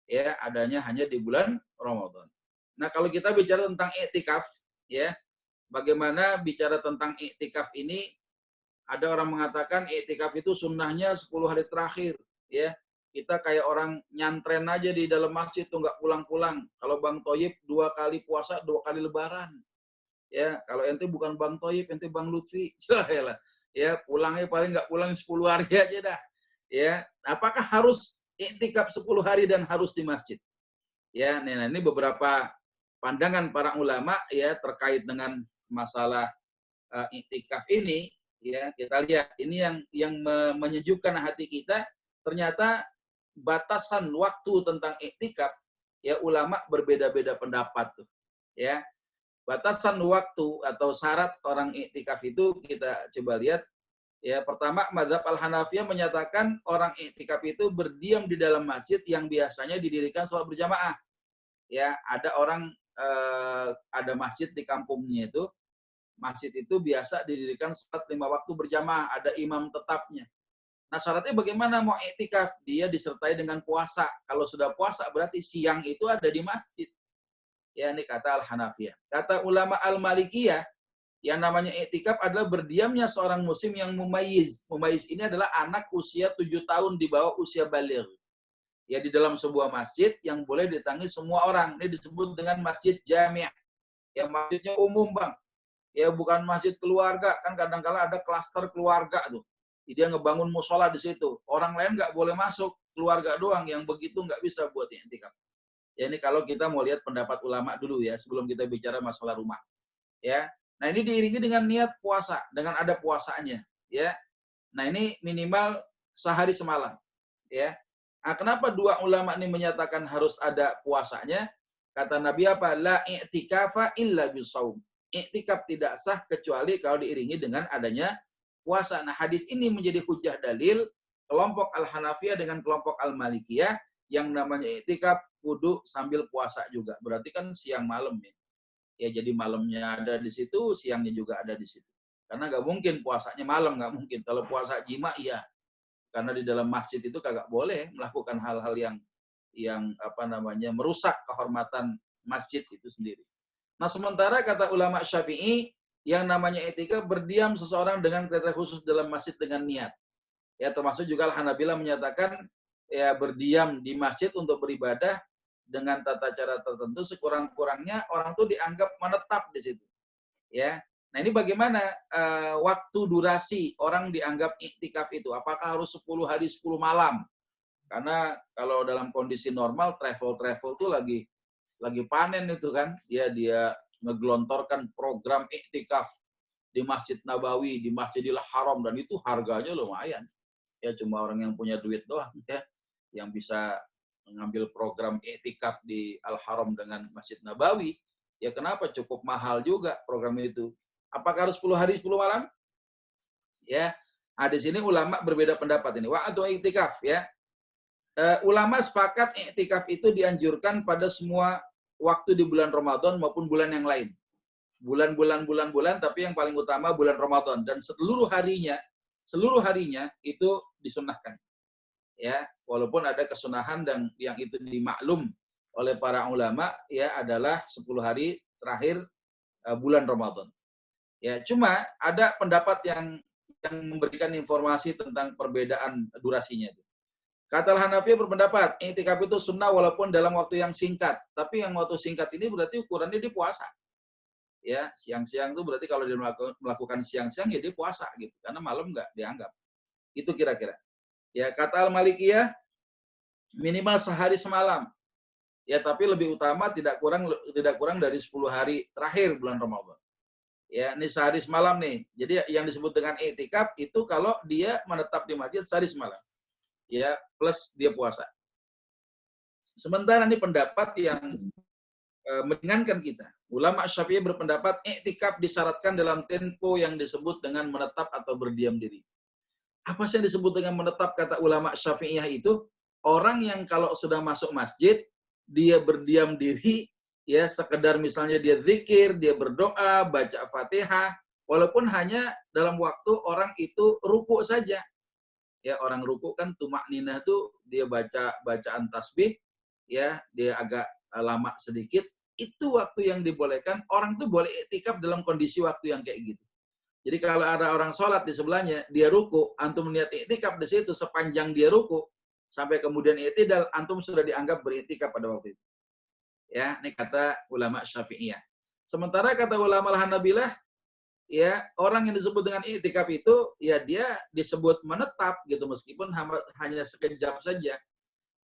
Ya, adanya hanya di bulan Ramadan. Nah, kalau kita bicara tentang iktikaf, ya, bagaimana bicara tentang iktikaf ini, ada orang mengatakan iktikaf itu sunnahnya 10 hari terakhir. Ya, kita kayak orang nyantren aja di dalam masjid tuh nggak pulang-pulang. Kalau Bang Toyib 2 kali puasa, 2 kali lebaran. Ya, kalau ente bukan Bang Toyib, ente Bang Lutfi. Ya, pulangnya paling nggak pulang 10 hari aja dah. Ya, apakah harus iktikaf 10 hari dan harus di masjid? Ya, nah ini beberapa pandangan para ulama ya terkait dengan masalah iktikaf ini. Ya, kita lihat ini yang menyejukkan hati kita. Ternyata batasan waktu tentang iktikaf ya ulama berbeda-beda pendapat tuh. Ya, batasan waktu atau syarat orang iktikaf itu kita coba lihat. Ya, pertama mazhab Al-Hanafiyah menyatakan orang iktikaf itu berdiam di dalam masjid yang biasanya didirikan sholat berjamaah. Ya, ada orang ada masjid di kampungnya itu, masjid itu biasa didirikan sholat 5 waktu berjamaah, ada imam tetapnya. Nah, syaratnya bagaimana mau iktikaf? Dia disertai dengan puasa. Kalau sudah puasa berarti siang itu ada di masjid. Ya, ini kata Al-Hanafiyah. Kata ulama Al-Malikiyah, yang namanya iktikaf adalah berdiamnya seorang muslim yang mumayyiz. Mumayyiz ini adalah anak usia 7 tahun di bawah usia baligh. Ya, di dalam sebuah masjid yang boleh didatangi semua orang. Ini disebut dengan masjid jami'. Ya, masjidnya umum, Bang. Ya, bukan masjid keluarga. Kan kadang-kala ada klaster keluarga tuh. Dia ngebangun musola di situ. Orang lain nggak boleh masuk. Keluarga doang. Yang begitu nggak bisa buat iktikaf. Ya, ini kalau kita mau lihat pendapat ulama dulu ya. Sebelum kita bicara masalah rumah. Ya. Nah, ini diiringi dengan niat puasa. Dengan ada puasanya. Ya. Nah, ini minimal sehari semalam. Ya. Nah, kenapa dua ulama ini menyatakan harus ada puasanya? Kata Nabi apa? La i'tikafa illa bisawm. Iktikaf tidak sah kecuali kalau diiringi dengan adanya puasa. Nah, hadis ini menjadi hujah dalil kelompok Al-Hanafiyah dengan kelompok Al-Malikiyah yang namanya iktikaf kudu sambil puasa juga. Berarti kan siang malam ya. Ya, jadi malamnya ada di situ, siangnya juga ada di situ. Karena nggak mungkin puasanya malam, nggak mungkin. Kalau puasa jima, iya. Karena di dalam masjid itu kagak boleh melakukan hal-hal yang merusak kehormatan masjid itu sendiri. Nah, sementara kata ulama Syafi'i, yang namanya iktikaf berdiam seseorang dengan kriteria khusus dalam masjid dengan niat. Ya, termasuk juga Al-Hanabilah menyatakan ya berdiam di masjid untuk beribadah dengan tata cara tertentu, sekurang-kurangnya orang itu dianggap menetap di situ. Ya. Nah, ini bagaimana waktu durasi orang dianggap iktikaf itu? Apakah harus 10 hari 10 malam? Karena kalau dalam kondisi normal travel itu lagi panen itu kan. Dia ngegelontorkan program iktikaf di Masjid Nabawi, di Masjidil Haram, dan itu harganya lumayan. Ya, cuma orang yang punya duit doang ya yang bisa mengambil program iktikaf di Al-Haram dengan Masjid Nabawi. Ya, kenapa? Cukup mahal juga program itu. Apakah harus 10 hari 10 malam? Ya. Nah, di sini ulama berbeda pendapat ini. Waktu iktikaf ya. Ulama sepakat iktikaf itu dianjurkan pada semua waktu di bulan Ramadan maupun bulan yang lain. Bulan, tapi yang paling utama bulan Ramadan, dan seluruh harinya itu disunnahkan. Ya, walaupun ada kesunahan dan yang itu dimaklum oleh para ulama ya adalah 10 hari terakhir bulan Ramadan. Ya, cuma ada pendapat yang memberikan informasi tentang perbedaan durasinya itu. Kata Al-Hanafiyah berpendapat, iktikaf itu sunnah walaupun dalam waktu yang singkat. Tapi yang waktu singkat ini berarti ukurannya di puasa. Ya, siang-siang itu berarti kalau dia melakukan siang-siang ya dia puasa gitu, karena malam nggak dianggap. Itu kira-kira. Ya, kata Al-Malikiyah minimal sehari semalam. Ya, tapi lebih utama tidak kurang dari 10 hari terakhir bulan Ramadan. Ya, ini sehari semalam nih. Jadi yang disebut dengan i'tikaf itu kalau dia menetap di masjid sehari semalam. Ya, plus dia puasa. Sementara ini pendapat yang meringankan kita. Ulama Syafi'i berpendapat i'tikaf disyaratkan dalam tempo yang disebut dengan menetap atau berdiam diri. Apa sih yang disebut dengan menetap, kata ulama Syafi'iyah itu? Orang yang kalau sudah masuk masjid, dia berdiam diri, ya sekedar misalnya dia zikir, dia berdoa, baca Fatihah, walaupun hanya dalam waktu orang itu ruku saja. Ya, orang ruku kan tumak ninah itu dia baca bacaan tasbih, ya, dia agak lama sedikit, itu waktu yang dibolehkan. Orang tuh boleh iktikaf dalam kondisi waktu yang kayak gitu. Jadi kalau ada orang sholat di sebelahnya, dia ruku, antum niat iktikaf di situ sepanjang dia ruku, sampai kemudian i'tidal, antum sudah dianggap beriktikaf pada waktu itu. Ya, ini kata ulama Syafi'iyah. Sementara kata ulama Hanabilah, ya orang yang disebut dengan i'tikaf itu, ya dia disebut menetap gitu, meskipun hanya sekejap saja.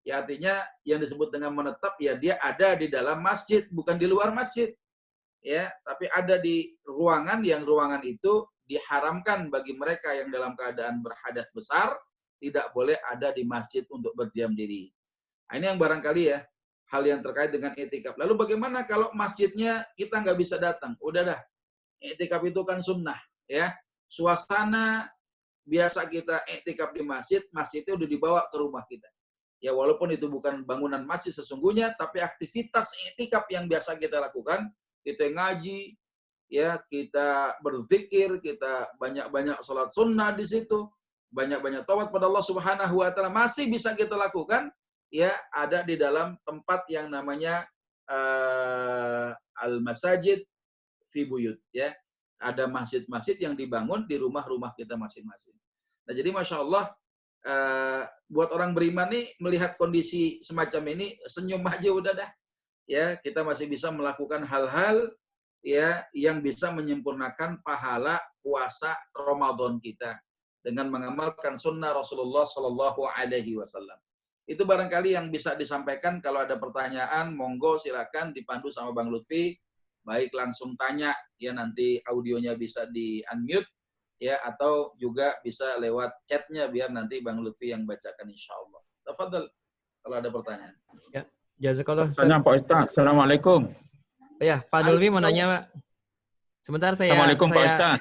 Ya artinya yang disebut dengan menetap, ya dia ada di dalam masjid, bukan di luar masjid. Ya, tapi ada di ruangan yang ruangan itu diharamkan bagi mereka yang dalam keadaan berhadas besar, tidak boleh ada di masjid untuk berdiam diri. Nah, ini yang barangkali ya, hal yang terkait dengan i'tikaf. Lalu bagaimana kalau masjidnya kita nggak bisa datang? Udah dah, i'tikaf itu kan sunnah, ya. Suasana biasa kita i'tikaf di masjid, masjidnya udah dibawa ke rumah kita. Ya walaupun itu bukan bangunan masjid sesungguhnya, tapi aktivitas i'tikaf yang biasa kita lakukan, kita ngaji, ya kita berzikir, kita banyak-banyak sholat sunnah di situ, banyak-banyak taubat pada Allah Subhanahu Wa Taala, masih bisa kita lakukan, ya ada di dalam tempat yang namanya al-masajid fi buyut, ya. Ada masjid-masjid yang dibangun di rumah-rumah kita masing-masing. Nah, jadi Masya Allah, buat orang beriman nih, melihat kondisi semacam ini, senyum aja udah dah. Ya, kita masih bisa melakukan hal-hal ya yang bisa menyempurnakan pahala puasa Ramadan kita dengan mengamalkan sunnah Rasulullah Shallallahu Alaihi Wasallam. Itu barangkali yang bisa disampaikan. Kalau ada pertanyaan, monggo silakan dipandu sama Bang Lutfi. Baik langsung tanya, ya nanti audionya bisa di-unmute, ya atau juga bisa lewat chatnya biar nanti Bang Lutfi yang bacakan insya Allah. Tafadhal kalau ada pertanyaan. Ya, jazakallah. Pertanyaan Pak Ustaz. Assalamualaikum. Ya, Pak Dulvi mau nanya, Pak. Sebentar Assalamualaikum Pak Ustaz.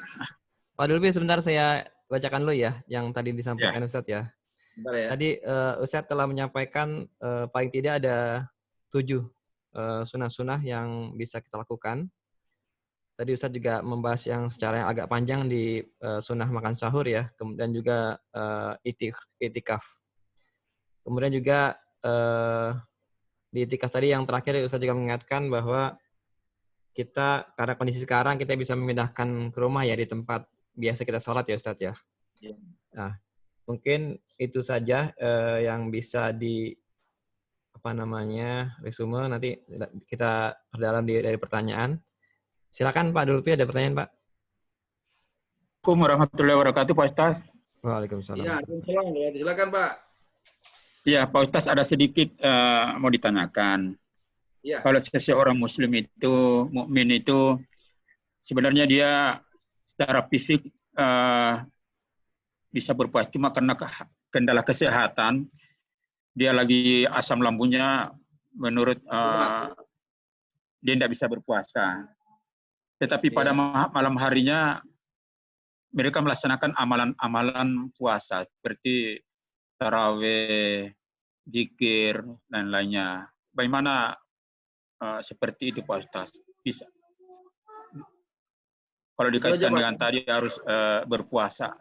Pak Dulvi, sebentar saya bacakan dulu ya yang tadi disampaikan Ya. Ustadz ya. Bentar ya. Tadi Ustadz telah menyampaikan paling tidak ada 7 sunnah-sunnah yang bisa kita lakukan. Tadi Ustadz juga membahas yang secara yang agak panjang di sunnah makan sahur ya, kemudian juga itikaf. Kemudian juga di itikaf tadi yang terakhir Ustadz juga mengingatkan bahwa kita karena kondisi sekarang kita bisa memindahkan ke rumah ya di tempat biasa kita sholat ya Ustadz ya. Nah, mungkin itu saja yang bisa di resume, nanti kita perdalam dari pertanyaan. Silakan Pak Dulfi, ada pertanyaan Pak. Assalamualaikum warahmatullahi wabarakatuh Pak Ustaz. Waalaikumsalam. Ya, silakan Pak. Ya Pak Ustaz, ada sedikit mau ditanyakan. Ya. Kalau seseorang muslim itu, mukmin itu, sebenarnya dia secara fisik bisa berpuasa, cuma karena kendala kesehatan, dia lagi asam lambungnya menurut dia tidak bisa berpuasa. Tetapi pada malam harinya mereka melaksanakan amalan-amalan puasa seperti tarawih, zikir, dan lainnya. Bagaimana seperti itu Pak Ustaz? Bisa. Kalau dikaitkan dengan tadi harus berpuasa.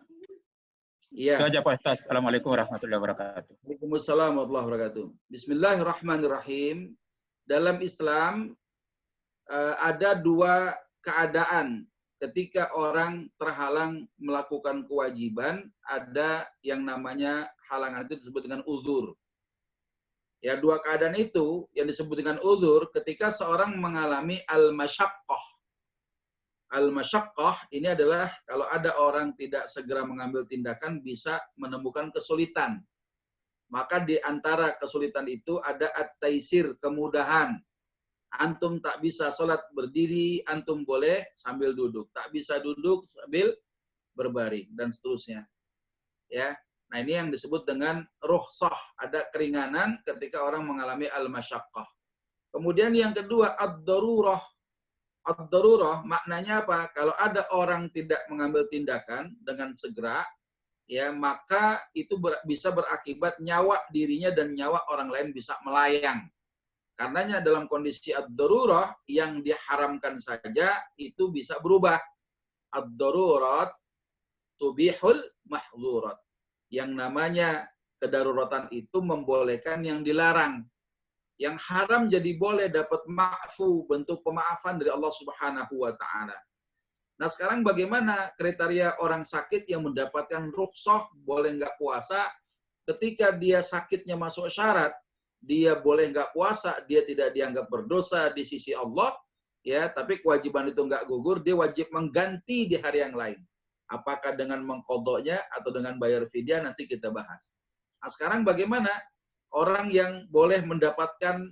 Iya. Itu aja Pak Ustaz. Assalamualaikum warahmatullahi wabarakatuh. Waalaikumsalam warahmatullahi wabarakatuh. Bismillahirrahmanirrahim. Dalam Islam ada 2 keadaan ketika orang terhalang melakukan kewajiban, ada yang namanya halangan, itu disebut dengan uzur. Ya, 2 keadaan itu yang disebut dengan uzur ketika seorang mengalami al-masyaqqah. Al-masyaqqah ini adalah kalau ada orang tidak segera mengambil tindakan bisa menemukan kesulitan. Maka di antara kesulitan itu ada at-taisir, kemudahan. Antum tak bisa sholat berdiri, antum boleh sambil duduk. Tak bisa duduk sambil berbaring dan seterusnya. Ya. Nah, ini yang disebut dengan rukhsah, ada keringanan ketika orang mengalami al-masyaqqah. Kemudian yang kedua ad-darurah. Ad-darurah maknanya apa? Kalau ada orang tidak mengambil tindakan dengan segera, ya maka itu bisa berakibat nyawa dirinya dan nyawa orang lain bisa melayang. Karenanya dalam kondisi ad-darurah yang diharamkan saja itu bisa berubah. Ad-darurat tubihul mahzurat. Yang namanya kedaruratan itu membolehkan yang dilarang. Yang haram jadi boleh, dapat ma'fu, bentuk pemaafan dari Allah Subhanahu wa taala. Nah, sekarang bagaimana kriteria orang sakit yang mendapatkan rukhsah boleh nggak puasa ketika dia sakitnya masuk syarat, dia boleh nggak puasa, dia tidak dianggap berdosa di sisi Allah, ya, tapi kewajiban itu nggak gugur, dia wajib mengganti di hari yang lain. Apakah dengan mengqadhanya atau dengan bayar fidyah, nanti kita bahas. Nah, sekarang bagaimana orang yang boleh mendapatkan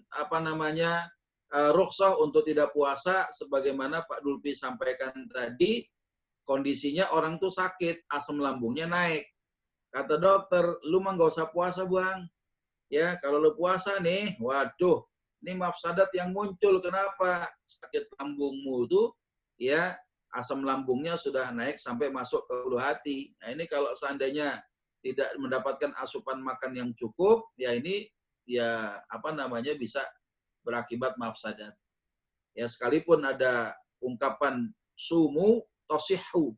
rukhsah untuk tidak puasa, sebagaimana Pak Dulpi sampaikan tadi, kondisinya orang tuh sakit, asam lambungnya naik. Kata dokter, lu mah nggak usah puasa, Bang. Ya, kalau lu puasa nih, waduh, ini mafsadat yang muncul. Kenapa? Sakit lambungmu tuh, ya, asam lambungnya sudah naik sampai masuk ke ulu hati. Nah, ini kalau seandainya tidak mendapatkan asupan makan yang cukup, ya ini ya bisa berakibat mafsadat. Ya, sekalipun ada ungkapan sumu tosihhu,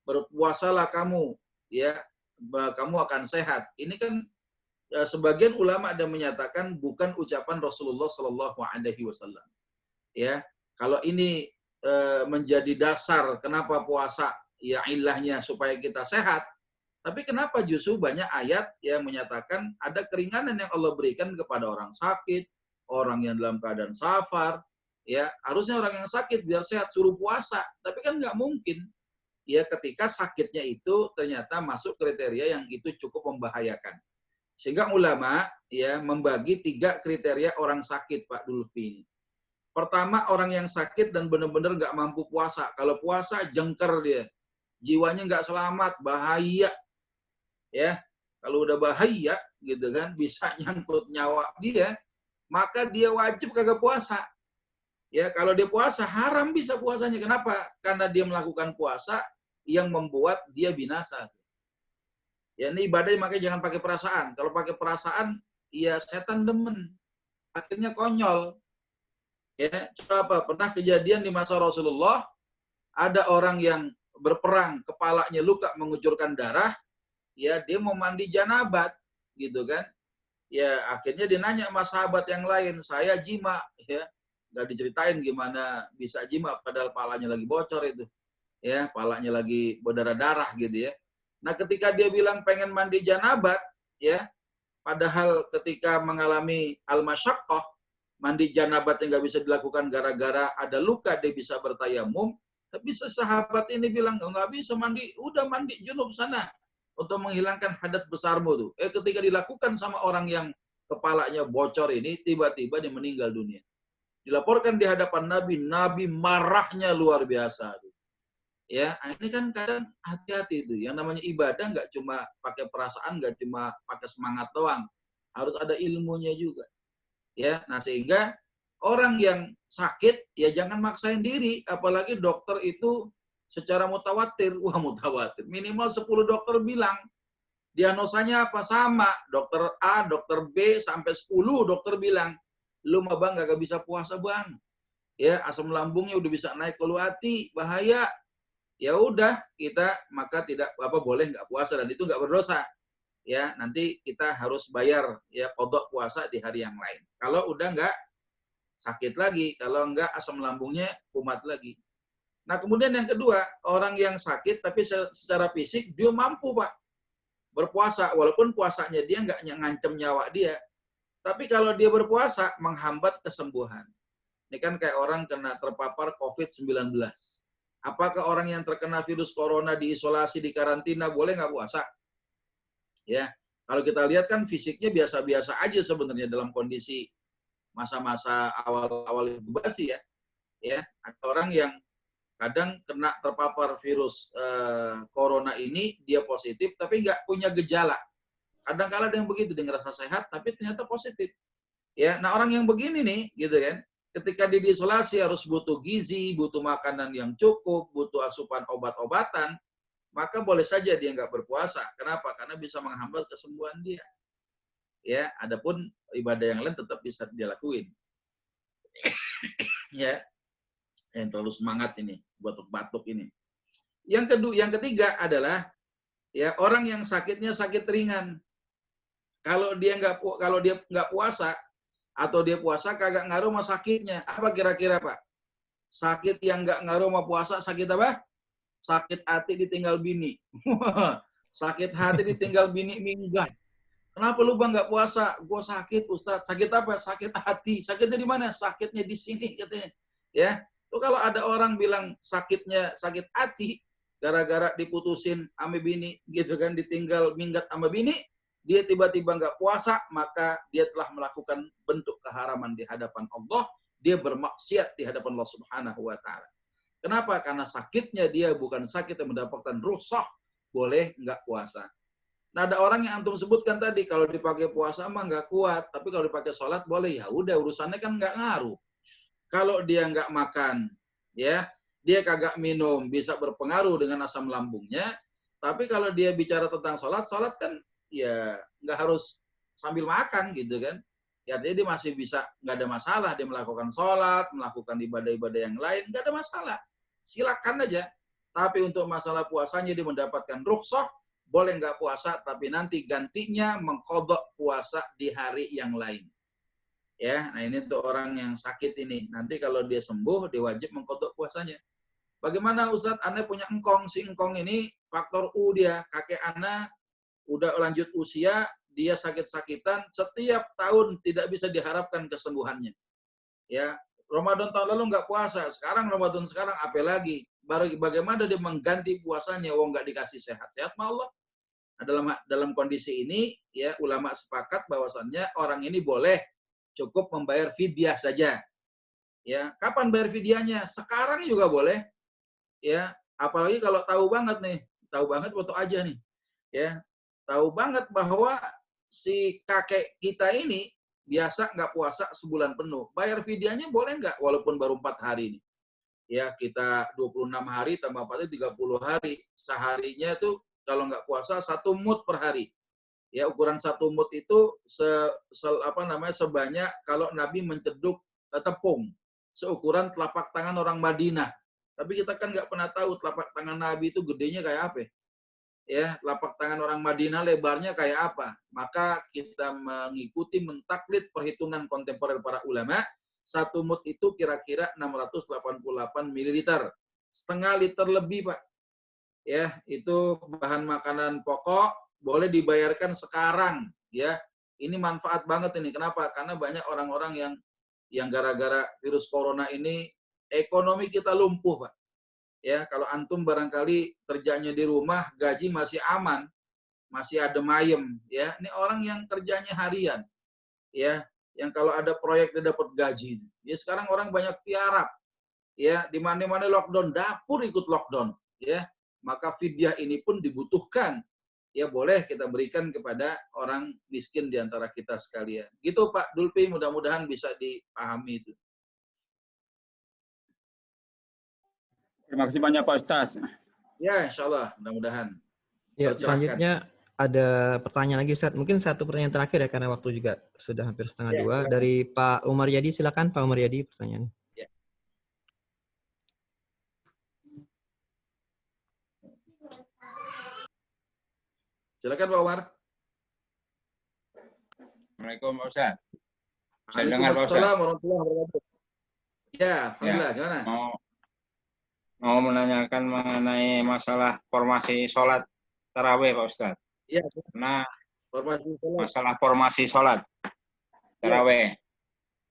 berpuasalah kamu, ya, kamu akan sehat. Ini kan sebagian ulama ada menyatakan bukan ucapan Rasulullah Shallallahu Alaihi Wasallam. Ya, kalau ini menjadi dasar kenapa puasa, ya ilahnya supaya kita sehat. Tapi kenapa justru banyak ayat yang menyatakan ada keringanan yang Allah berikan kepada orang sakit, orang yang dalam keadaan safar, ya harusnya orang yang sakit biar sehat suruh puasa, tapi kan nggak mungkin, ya ketika sakitnya itu ternyata masuk kriteria yang itu cukup membahayakan. Sehingga ulama ya membagi 3 kriteria orang sakit, Pak Dulfi. Pertama, orang yang sakit dan benar-benar nggak mampu puasa. Kalau puasa jengker dia, jiwanya nggak selamat, bahaya. Ya, kalau udah bahaya gitu kan, bisa nyangkut nyawa dia, maka dia wajib kagak puasa. Ya, kalau dia puasa haram bisa puasanya. Kenapa? Karena dia melakukan puasa yang membuat dia binasa. Ya, ini ibadah makanya jangan pakai perasaan. Kalau pakai perasaan, ya setan demen. Akhirnya konyol. Ya, coba pernah kejadian di masa Rasulullah, ada orang yang berperang, kepalanya luka mengucurkan darah, ya dia mau mandi janabat gitu kan, ya akhirnya dia nanya sama sahabat yang lain, saya jima, ya nggak diceritain gimana bisa jima padahal palanya lagi bocor itu, ya palanya lagi berdarah-darah gitu ya. Nah ketika dia bilang pengen mandi janabat, ya padahal ketika mengalami al-masyaqqah, mandi janabat yang nggak bisa dilakukan gara-gara ada luka, dia bisa bertayamum, tapi sahabat ini bilang nggak bisa mandi, udah mandi junub sana untuk menghilangkan hadas besarmu tuh. Ketika dilakukan sama orang yang kepalanya bocor ini, tiba-tiba dia meninggal dunia. Dilaporkan di hadapan Nabi, Nabi marahnya luar biasa. Ya, ini kan kadang hati-hati itu. Yang namanya ibadah nggak cuma pakai perasaan, nggak cuma pakai semangat doang. Harus ada ilmunya juga. Ya, nah sehingga orang yang sakit ya jangan maksain diri, apalagi dokter itu secara mutawatir, minimal 10 dokter bilang, diagnosanya apa sama, dokter A, dokter B, sampai 10 dokter bilang, lu mah bang gak bisa puasa bang, ya asam lambungnya udah bisa naik ke ulu hati, bahaya, ya udah kita maka tidak boleh nggak puasa dan itu nggak berdosa, ya nanti kita harus bayar ya qadha puasa di hari yang lain. Kalau udah nggak sakit lagi, kalau nggak asam lambungnya kumat lagi. Nah, kemudian yang kedua, orang yang sakit tapi secara fisik dia mampu, Pak, berpuasa. Walaupun puasanya dia nggak ngancam nyawa dia. Tapi kalau dia berpuasa, menghambat kesembuhan. Ini kan kayak orang kena terpapar COVID-19. Apakah orang yang terkena virus corona diisolasi, di karantina, boleh nggak puasa? Ya, kalau kita lihat kan fisiknya biasa-biasa aja sebenarnya dalam kondisi masa-masa awal-awal inkubasi ya. Ya, ada orang yang kadang kena terpapar virus corona ini, dia positif tapi nggak punya gejala. Kadang-kala ada yang begitu, dia ngerasa sehat tapi ternyata positif. Ya, nah orang yang begini nih, gitu kan, ketika dia diisolasi harus butuh gizi, butuh makanan yang cukup, butuh asupan obat-obatan, maka boleh saja dia nggak berpuasa. Kenapa? Karena bisa menghambat kesembuhan dia. Ya, adapun ibadah yang lain tetap bisa dia lakuin. Ya, yang terlalu semangat ini, batuk-batuk ini. Yang ketiga adalah ya orang yang sakitnya sakit ringan. Kalau dia nggak puasa atau dia puasa kagak ngaruh sama sakitnya. Apa kira-kira Pak? Sakit yang nggak ngaruh sama puasa sakit apa? Sakit hati ditinggal bini. Sakit hati ditinggal bini minggat. Kenapa lu Bang nggak puasa? Gua sakit Ustaz. Sakit apa? Sakit hati. Sakitnya di mana? Sakitnya di sini katanya. Ya. Tuh kalau ada orang bilang sakitnya sakit hati gara-gara diputusin sama bini gitu kan, ditinggal minggat sama bini, dia tiba-tiba nggak puasa, maka dia telah melakukan bentuk keharaman di hadapan Allah, dia bermaksiat di hadapan Allah Subhanahu wa taala. Kenapa? Karena sakitnya dia bukan sakit yang mendapatkan rukhsah, boleh nggak puasa. Nah, ada orang yang antum sebutkan tadi, kalau dipakai puasa mah nggak kuat, tapi kalau dipakai sholat boleh, ya udah urusannya kan nggak ngaruh. Kalau dia nggak makan, ya, dia kagak minum, bisa berpengaruh dengan asam lambungnya. Tapi kalau dia bicara tentang sholat kan ya nggak harus sambil makan gitu kan. Ya dia masih bisa, nggak ada masalah dia melakukan sholat, melakukan ibadah-ibadah yang lain, nggak ada masalah. Silakan aja. Tapi untuk masalah puasanya dia mendapatkan rukhsah, boleh nggak puasa, tapi nanti gantinya mengqadha puasa di hari yang lain. Ya, nah ini untuk orang yang sakit ini. Nanti kalau dia sembuh, dia wajib mengqadha puasanya. Bagaimana Ustadz, Anda punya engkong, si engkong ini faktor U dia, kakek Anda udah lanjut usia, dia sakit-sakitan, setiap tahun tidak bisa diharapkan kesembuhannya. Ya, Ramadan tahun lalu nggak puasa, sekarang Ramadan sekarang apa lagi? Bagaimana dia mengganti puasanya? Wong nggak dikasih sehat-sehat ma Allah. Nah, dalam kondisi ini, ya ulama sepakat bahwasannya orang ini boleh cukup membayar fidyah saja. Ya, kapan bayar fidyahnya? Sekarang juga boleh. Ya, apalagi kalau tahu banget nih, tahu banget foto aja nih. Ya, tahu banget bahwa si kakek kita ini biasa nggak puasa sebulan penuh. Bayar fidyahnya boleh nggak walaupun baru 4 hari ini? Ya, kita 26 hari tambah 4 30 hari. Seharinya itu kalau nggak puasa 1 mud per hari. Ya, ukuran 1 mud itu sebanyak kalau Nabi menceduk tepung seukuran telapak tangan orang Madinah. Tapi kita kan nggak pernah tahu telapak tangan Nabi itu gedenya kayak apa. Ya, telapak tangan orang Madinah lebarnya kayak apa. Maka kita mengikuti mentaklid perhitungan kontemporer para ulama. 1 mud itu kira-kira 688 ml. Setengah liter lebih, Pak. Ya, itu bahan makanan pokok, boleh dibayarkan sekarang. Ya, ini manfaat banget ini. Kenapa? Karena banyak orang-orang yang gara-gara virus corona ini ekonomi kita lumpuh, Pak. Ya, kalau antum barangkali kerjanya di rumah, gaji masih aman, masih adem ayem, ya. Ini orang yang kerjanya harian, ya, yang kalau ada proyek dia dapat gaji. Ya, sekarang orang banyak tiarap, ya, di mana-mana lockdown, dapur ikut lockdown, ya. Maka fidyah ini pun dibutuhkan. Ya, boleh kita berikan kepada orang miskin di antara kita sekalian. Gitu Pak Dulpi, mudah-mudahan bisa dipahami itu. Terima kasih banyak Pak Ustaz. Ya, insya Allah, mudah-mudahan. Ya, selanjutnya ada pertanyaan lagi, Ustaz. Mungkin satu pertanyaan terakhir ya, karena waktu juga sudah hampir setengah 2. Dari Pak Umar Yadi, silakan Pak Umar Yadi pertanyaan. Ya. Silakan Pak Umar. Assalamualaikum Pak Ustaz. Saya dengar Pak Ustaz. Waalaikumsalam warahmatullahi wabarakatuh. Ya, alhamdulillah, gimana? Mau menanyakan mengenai masalah formasi sholat tarawih Pak Ustaz. Iya. Nah, masalah formasi sholat tarawih.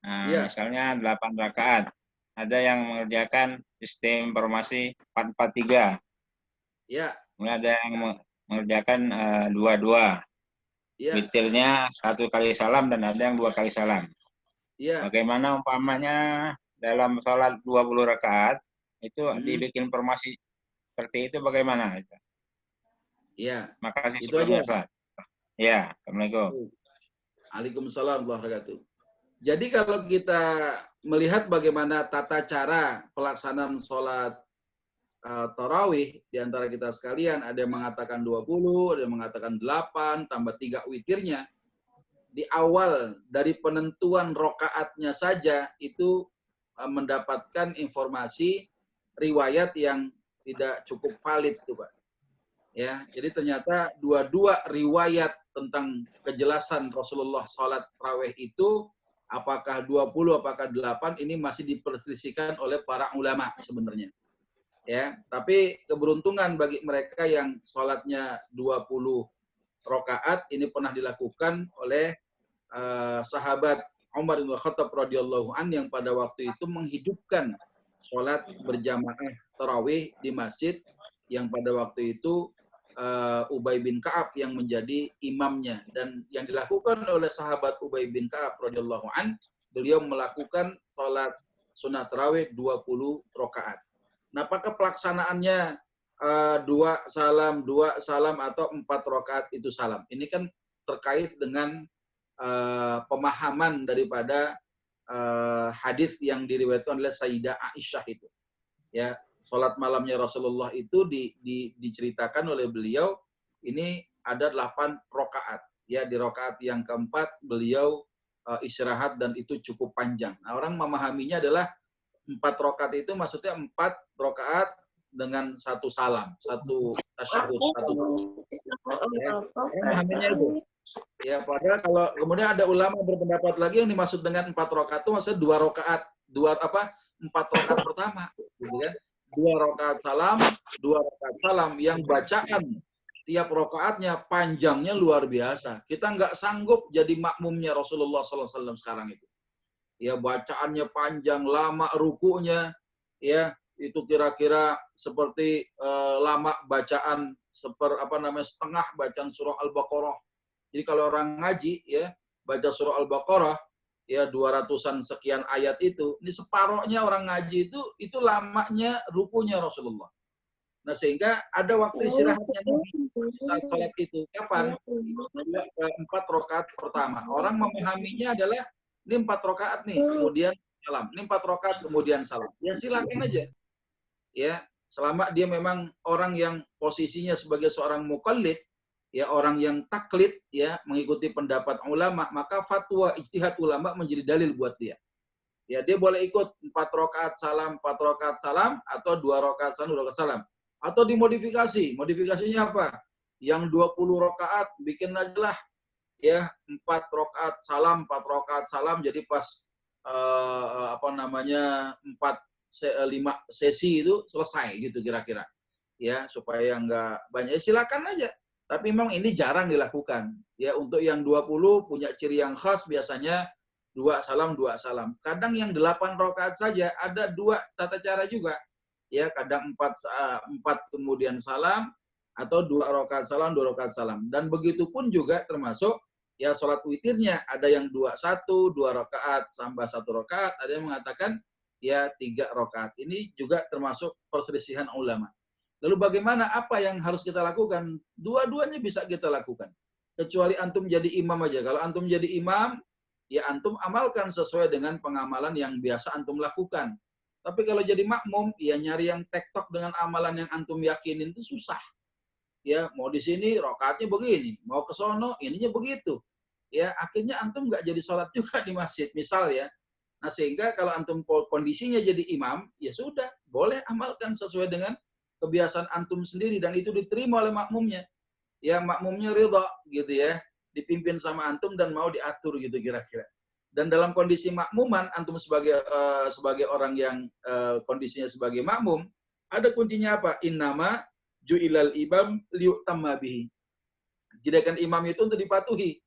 Nah, misalnya 8 rakaat. ada yang mengerjakan sistem informasi 4-4-3. Ya. Kemudian ada yang mengerjakan 2-2. Ya. Witirnya 1 kali salam dan ada yang 2 kali salam. Ya. Bagaimana umpamanya dalam sholat 20 rakaat itu dibikin formasi seperti itu bagaimana? Ya. Makasih Itu sebelumnya, aja. Ustaz. Ya, Assalamualaikum. Waalaikumsalam warahmatullahi wabarakatuh. Jadi kalau kita melihat bagaimana tata cara pelaksanaan sholat tarawih di antara kita sekalian, ada yang mengatakan 20, ada yang mengatakan 8, tambah 3 witirnya. Di awal dari penentuan rokaatnya saja itu mendapatkan informasi riwayat yang tidak cukup valid tuh Pak. Ya, jadi ternyata dua-dua riwayat tentang kejelasan Rasulullah sholat tarawih itu apakah 20, apakah 8 ini masih diperselisihkan oleh para ulama sebenarnya. Ya, tapi keberuntungan bagi mereka yang sholatnya 20 rakaat ini pernah dilakukan oleh sahabat Umar bin Khattab radhiyallahu an yang pada waktu itu menghidupkan sholat berjamaah tarawih di masjid yang pada waktu itu Ubay bin Ka'ab yang menjadi imamnya, dan yang dilakukan oleh sahabat Ubay bin Ka'ab radhiyallahu an, beliau melakukan sholat sunat tarawih 20 rakaat. Nah, apakah pelaksanaannya 2 salam atau 4 rakaat itu salam? Ini kan terkait dengan pemahaman daripada hadis yang diriwayatkan oleh Sayyidah Aisyah itu. Ya, sholat malamnya Rasulullah itu diceritakan oleh beliau ini ada 8 rakaat. Ya, di rakaat yang keempat beliau istirahat dan itu cukup panjang. Nah, orang memahaminya adalah 4 rakaat itu maksudnya 4 rakaat dengan 1 salam, 1 tasyahud, 1. Ya, memahaminya itu. Ya, padahal kalau kemudian ada ulama berpendapat lagi yang dimaksud dengan 4 rakaat itu maksudnya 2 rakaat, 4 rakaat pertama, gitu kan? 2 rakaat salam, 2 rakaat salam yang bacaan tiap rakaatnya panjangnya luar biasa. Kita nggak sanggup jadi makmumnya Rasulullah SAW sekarang itu. Ya, bacaannya panjang, lama rukunya, ya itu kira-kira seperti lama bacaan setengah bacaan surah Al-Baqarah. Jadi kalau orang ngaji ya baca surah Al-Baqarah ya 200-an sekian ayat itu, ini separohnya orang ngaji itu lamanya rukunya Rasulullah. Nah, sehingga ada waktu istirahatnya saat sholat itu. Kapan? 4 rakaat pertama. Orang memahaminya adalah ini 4 rakaat nih, kemudian salam. Ini 4 rakaat kemudian salam. Ya silakan aja. Ya, selama dia memang orang yang posisinya sebagai seorang muqallid, ya orang yang taklid, ya mengikuti pendapat ulama, maka fatwa ijtihad ulama menjadi dalil buat dia. Ya, dia boleh ikut 4 rakaat salam, 4 rakaat salam, atau 2 rakaat salam, 2 rakaat salam. Atau dimodifikasi. Modifikasinya apa? Yang 20 rakaat bikin aja lah ya 4 rakaat salam, 4 rakaat salam, jadi pas 5 sesi itu selesai gitu kira-kira. Ya, supaya nggak banyak. Silakan aja. Tapi memang ini jarang dilakukan. Ya, untuk yang 20 punya ciri yang khas biasanya 2 salam, 2 salam. Kadang yang 8 rakaat saja ada 2 tata cara juga. Ya, kadang 4 kemudian salam, atau 2 rakaat salam, 2 rakaat salam. Dan begitu pun juga termasuk ya sholat witirnya. Ada yang 2 rakaat tambah 1 rakaat, ada yang mengatakan ya 3 rakaat. Ini juga termasuk perselisihan ulama. Lalu bagaimana, apa yang harus kita lakukan? Dua-duanya bisa kita lakukan. Kecuali antum jadi imam aja. Kalau antum jadi imam, ya antum amalkan sesuai dengan pengamalan yang biasa antum lakukan. Tapi kalau jadi makmum, ya nyari yang tektok dengan amalan yang antum yakinin itu susah. Ya, mau di sini rakaatnya begini, mau ke sono ininya begitu. Ya, akhirnya antum nggak jadi sholat juga di masjid, misal ya. Nah, sehingga kalau antum kondisinya jadi imam, ya sudah, boleh amalkan sesuai dengan kebiasaan antum sendiri, dan itu diterima oleh makmumnya. Ya, makmumnya ridha gitu ya, dipimpin sama antum dan mau diatur gitu kira-kira. Dan dalam kondisi makmuman, antum sebagai orang yang kondisinya sebagai makmum, ada kuncinya apa? Innama ju'ilal imam liyu'tamma bihi. Jadikan imam itu untuk dipatuhi.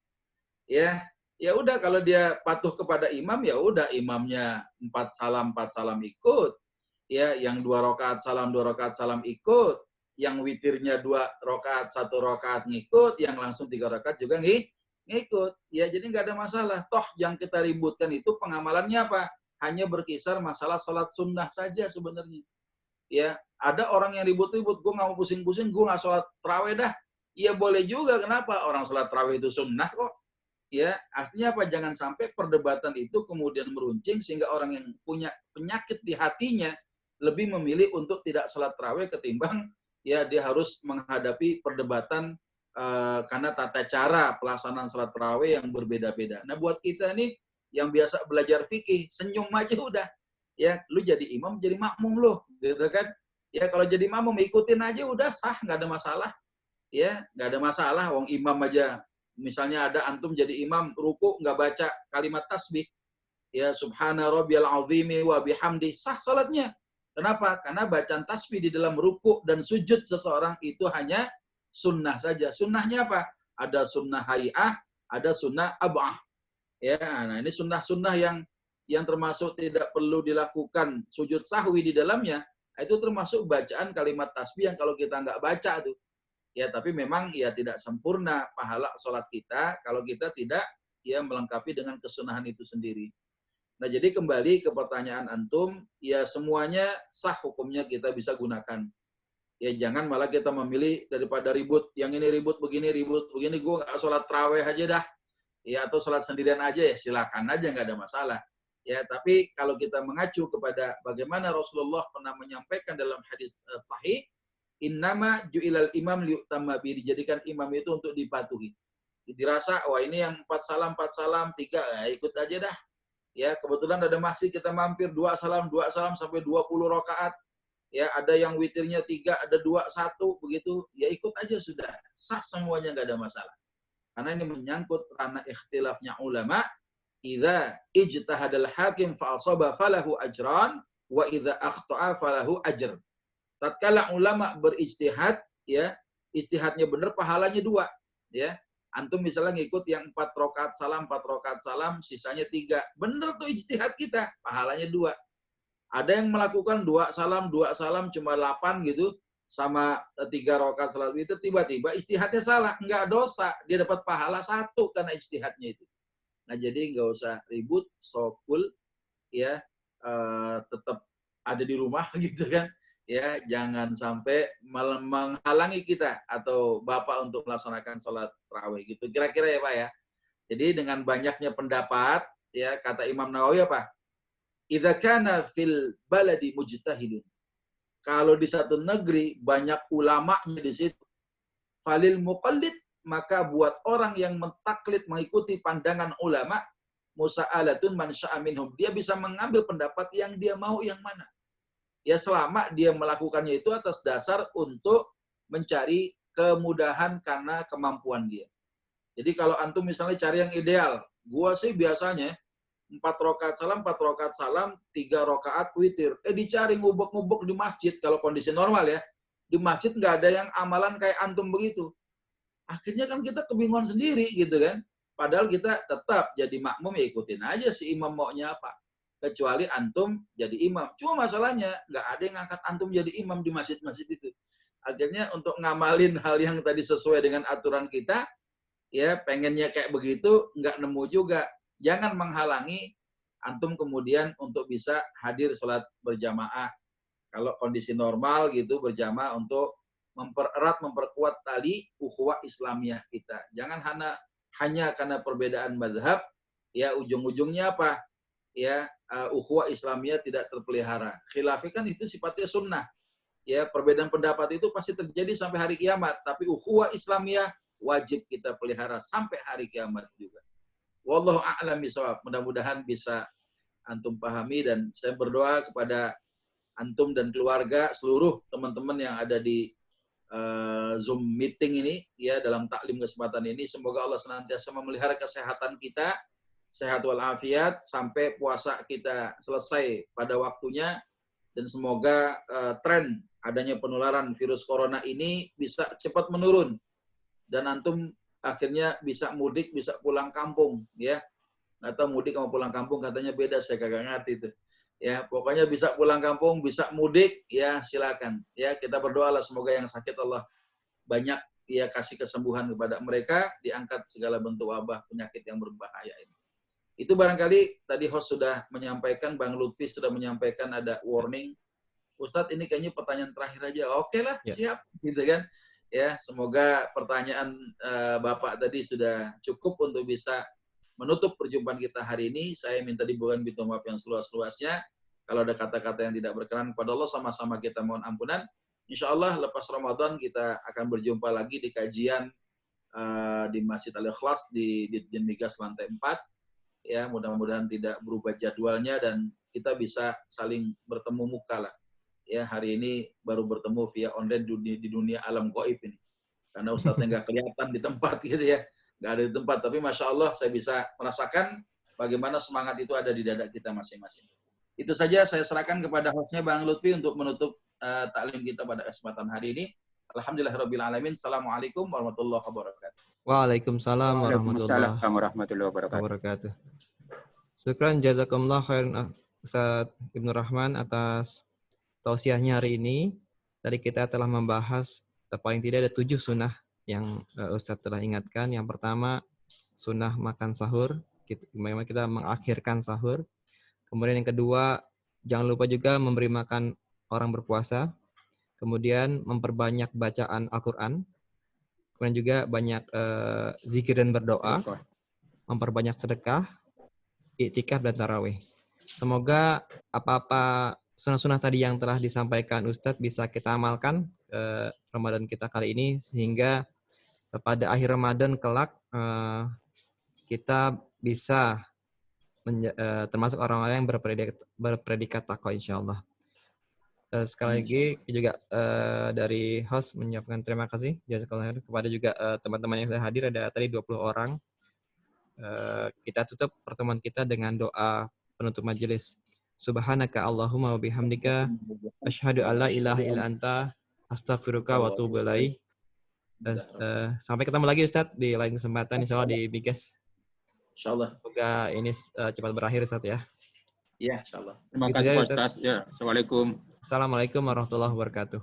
Ya, Ya udah kalau dia patuh kepada imam ya udah imamnya 4 salam ikut. Ya, yang 2 rakaat salam ikut, yang witirnya 2 rakaat 1 rakaat ngikut, yang langsung 3 rakaat juga ngikut. Ya, jadi nggak ada masalah. Toh yang kita ributkan itu pengamalannya apa? Hanya berkisar masalah sholat sunnah saja sebenarnya. Ya, ada orang yang ribut-ribut, gue nggak mau pusing-pusing, gue nggak sholat tarawih dah. Iya boleh juga, kenapa? Orang sholat tarawih itu sunnah kok. Ya, artinya apa? Jangan sampai perdebatan itu kemudian meruncing sehingga orang yang punya penyakit di hatinya lebih memilih untuk tidak sholat tarawih ketimbang ya dia harus menghadapi perdebatan karena tata cara pelaksanaan sholat tarawih yang berbeda-beda. Nah, buat kita nih yang biasa belajar fikih, senyum aja udah. Ya, lu jadi imam, jadi makmum lu, gitu kan? Ya, kalau jadi makmum ikutin aja udah sah, nggak ada masalah. Ya, nggak ada masalah. Wong imam aja. Misalnya ada antum jadi imam, ruku nggak baca kalimat tasbih. Ya, subhana rabbiyal azimi wa bihamdi. Sah salatnya. Kenapa? Karena bacaan tasbih di dalam ruku dan sujud seseorang itu hanya sunnah saja. Sunnahnya apa? Ada sunnah hay'ah, ada sunnah ab'ah. Ya, nah ini sunnah-sunnah yang termasuk tidak perlu dilakukan sujud sahwi di dalamnya, itu termasuk bacaan kalimat tasbih yang kalau kita nggak baca tuh. Ya, tapi memang ya tidak sempurna pahala sholat kita kalau kita tidak ya melengkapi dengan kesunahan itu sendiri. Nah, jadi kembali ke pertanyaan antum, ya semuanya sah hukumnya kita bisa gunakan. Ya jangan malah kita memilih daripada ribut, yang ini ribut begini, gue nggak sholat tarawih aja dah. Ya, atau sholat sendirian aja ya silakan aja, nggak ada masalah. Ya, tapi kalau kita mengacu kepada bagaimana Rasulullah pernah menyampaikan dalam hadis sahih, innama ju'ilal imam liutamma bi, dijadikan imam itu untuk dipatuhi. Dirasa wah ini yang 4 salam 3 ya ikut aja dah. Ya, kebetulan ada masjid kita mampir 2 salam sampai 20 rakaat. Ya, ada yang witirnya 3, ada 2 1 begitu, ya ikut aja sudah. Sah semuanya enggak ada masalah. Karena ini menyangkut ranah ikhtilafnya ulama. Idza ijtahadal hakim fa asaba falahu ajran wa idza akhta'a falahu ajr. Tatkala ulama berijtihad, ya, ijtihadnya benar pahalanya 2, ya. Antum misalnya ngikut yang 4 rakaat salam, sisanya 3. Benar tuh ijtihad kita, pahalanya 2. Ada yang melakukan 2 salam cuma 8 gitu, sama 3 rakaat salat itu tiba-tiba ijtihadnya salah, enggak dosa, dia dapat pahala 1 karena ijtihadnya itu. Nah, jadi enggak usah ribut, sokul, ya, tetap ada di rumah gitu kan. Ya, jangan sampai menghalangi kita atau Bapak untuk melaksanakan sholat tarawih gitu. Kira-kira ya Pak ya. Jadi dengan banyaknya pendapat, ya kata Imam Nawawi apa? Idza kana fil baladi mujtahidun. Kalau di satu negeri banyak ulamanya di situ, falil muqallid, maka buat orang yang mentaklid mengikuti pandangan ulama, musa'alatun man sya'a minhum. Dia bisa mengambil pendapat yang dia mau yang mana. Ya selama dia melakukannya itu atas dasar untuk mencari kemudahan karena kemampuan dia. Jadi kalau antum misalnya cari yang ideal, gua sih biasanya 4 rakaat salam, 3 rakaat witir. Dicari ngubek-ngubek di masjid kalau kondisi normal ya. Di masjid nggak ada yang amalan kayak antum begitu. Akhirnya kan kita kebingungan sendiri gitu kan. Padahal kita tetap jadi makmum ya ikutin aja si imam maunya apa. Kecuali antum jadi imam. Cuma masalahnya nggak ada yang ngangkat antum jadi imam di masjid-masjid itu. Akhirnya untuk ngamalin hal yang tadi sesuai dengan aturan kita, ya pengennya kayak begitu, nggak nemu juga. Jangan menghalangi antum kemudian untuk bisa hadir sholat berjamaah. Kalau kondisi normal gitu berjamaah untuk mempererat, memperkuat tali ukhuwah Islamiyah kita. Jangan hanya karena perbedaan mazhab, ya ujung-ujungnya apa? Ya, ukhuwah Islamiyah tidak terpelihara. Khilafi kan itu sifatnya sunnah. Ya, perbedaan pendapat itu pasti terjadi sampai hari kiamat. Tapi ukhuwah Islamiyah wajib kita pelihara sampai hari kiamat juga. Wallahu a'lam bishawab. Mudah-mudahan bisa antum pahami dan saya berdoa kepada antum dan keluarga, seluruh teman-teman yang ada di Zoom meeting ini, ya dalam taklim kesempatan ini, semoga Allah senantiasa memelihara kesehatan kita, sehat walafiat sampai puasa kita selesai pada waktunya, dan semoga tren adanya penularan virus corona ini bisa cepat menurun dan antum akhirnya bisa mudik, bisa pulang kampung, ya. Atau mudik sama pulang kampung katanya beda, saya kagak ngerti itu. Ya, pokoknya bisa pulang kampung, bisa mudik, ya silakan. Ya, kita berdoalah semoga yang sakit Allah banyak ya kasih kesembuhan kepada mereka, diangkat segala bentuk wabah penyakit yang berbahaya ini. Itu barangkali tadi host sudah menyampaikan, Bang Lutfi sudah menyampaikan ada warning. Ustadz ini kayaknya pertanyaan terakhir aja. Oke lah, siap. Gitu kan. Ya, semoga pertanyaan Bapak tadi sudah cukup untuk bisa menutup perjumpaan kita hari ini. Saya minta dibukakan pintu maaf yang seluas-luasnya. Kalau ada kata-kata yang tidak berkenan kepada Allah, sama-sama kita mohon ampunan. Insya Allah lepas Ramadan kita akan berjumpa lagi di kajian di Masjid Al-Ikhlas di Ditjen Migas lantai 4. Ya, mudah-mudahan tidak berubah jadwalnya dan kita bisa saling bertemu muka lah. Ya, hari ini baru bertemu via online di dunia alam gaib ini. Karena Ustadznya nggak kelihatan di tempat gitu ya. Nggak ada di tempat. Tapi Masya Allah saya bisa merasakan bagaimana semangat itu ada di dada kita masing-masing. Itu saja saya serahkan kepada hostnya Bang Lutfi untuk menutup taklim kita pada kesempatan hari ini. Alhamdulillahirrabbilalamin. Assalamualaikum warahmatullahi wabarakatuh. Waalaikumsalam warahmatullahi wabarakatuh. Syukran jazakumullah khairan Ustaz Ibnu Rahman atas tausiahnya hari ini. Tadi kita telah membahas paling tidak ada 7 sunnah yang Ustaz telah ingatkan. Yang pertama sunnah makan sahur, bagaimana kita mengakhirkan sahur. Kemudian yang kedua jangan lupa juga memberi makan orang berpuasa. Kemudian memperbanyak bacaan Al-Quran. Kemudian juga banyak zikir dan berdoa. Memperbanyak sedekah, iktikaf dan tarawih. Semoga apa-apa sunnah-sunnah tadi yang telah disampaikan Ustadz bisa kita amalkan Ramadan kita kali ini sehingga pada akhir Ramadan kelak kita bisa termasuk orang-orang yang berpredikat takwa insyaallah. Sekali lagi juga dari host menyiapkan terima kasih jazakallahu khairan kepada juga teman-teman yang sudah hadir, ada tadi 20 orang. Kita tutup pertemuan kita dengan doa penutup majelis. Subhanaka Allahumma wa bihamdika asyhadu alla ilaha illa anta astaghfiruka wa atubu ilaik. Sampai ketemu lagi Ustaz di lain kesempatan insyaallah di Bigas. Insyaallah. Semoga ini cepat berakhir Ustaz ya. Iya, insyaallah. Terima kasih Pak Ustaz. Ya, Assalamualaikum. Assalamualaikum warahmatullahi wabarakatuh.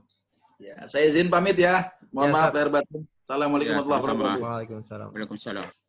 Ya, saya izin pamit ya. Mohon maaf lahir batin. Assalamualaikum warahmatullahi wabarakatuh. Waalaikumsalam. Waalaikumsalam.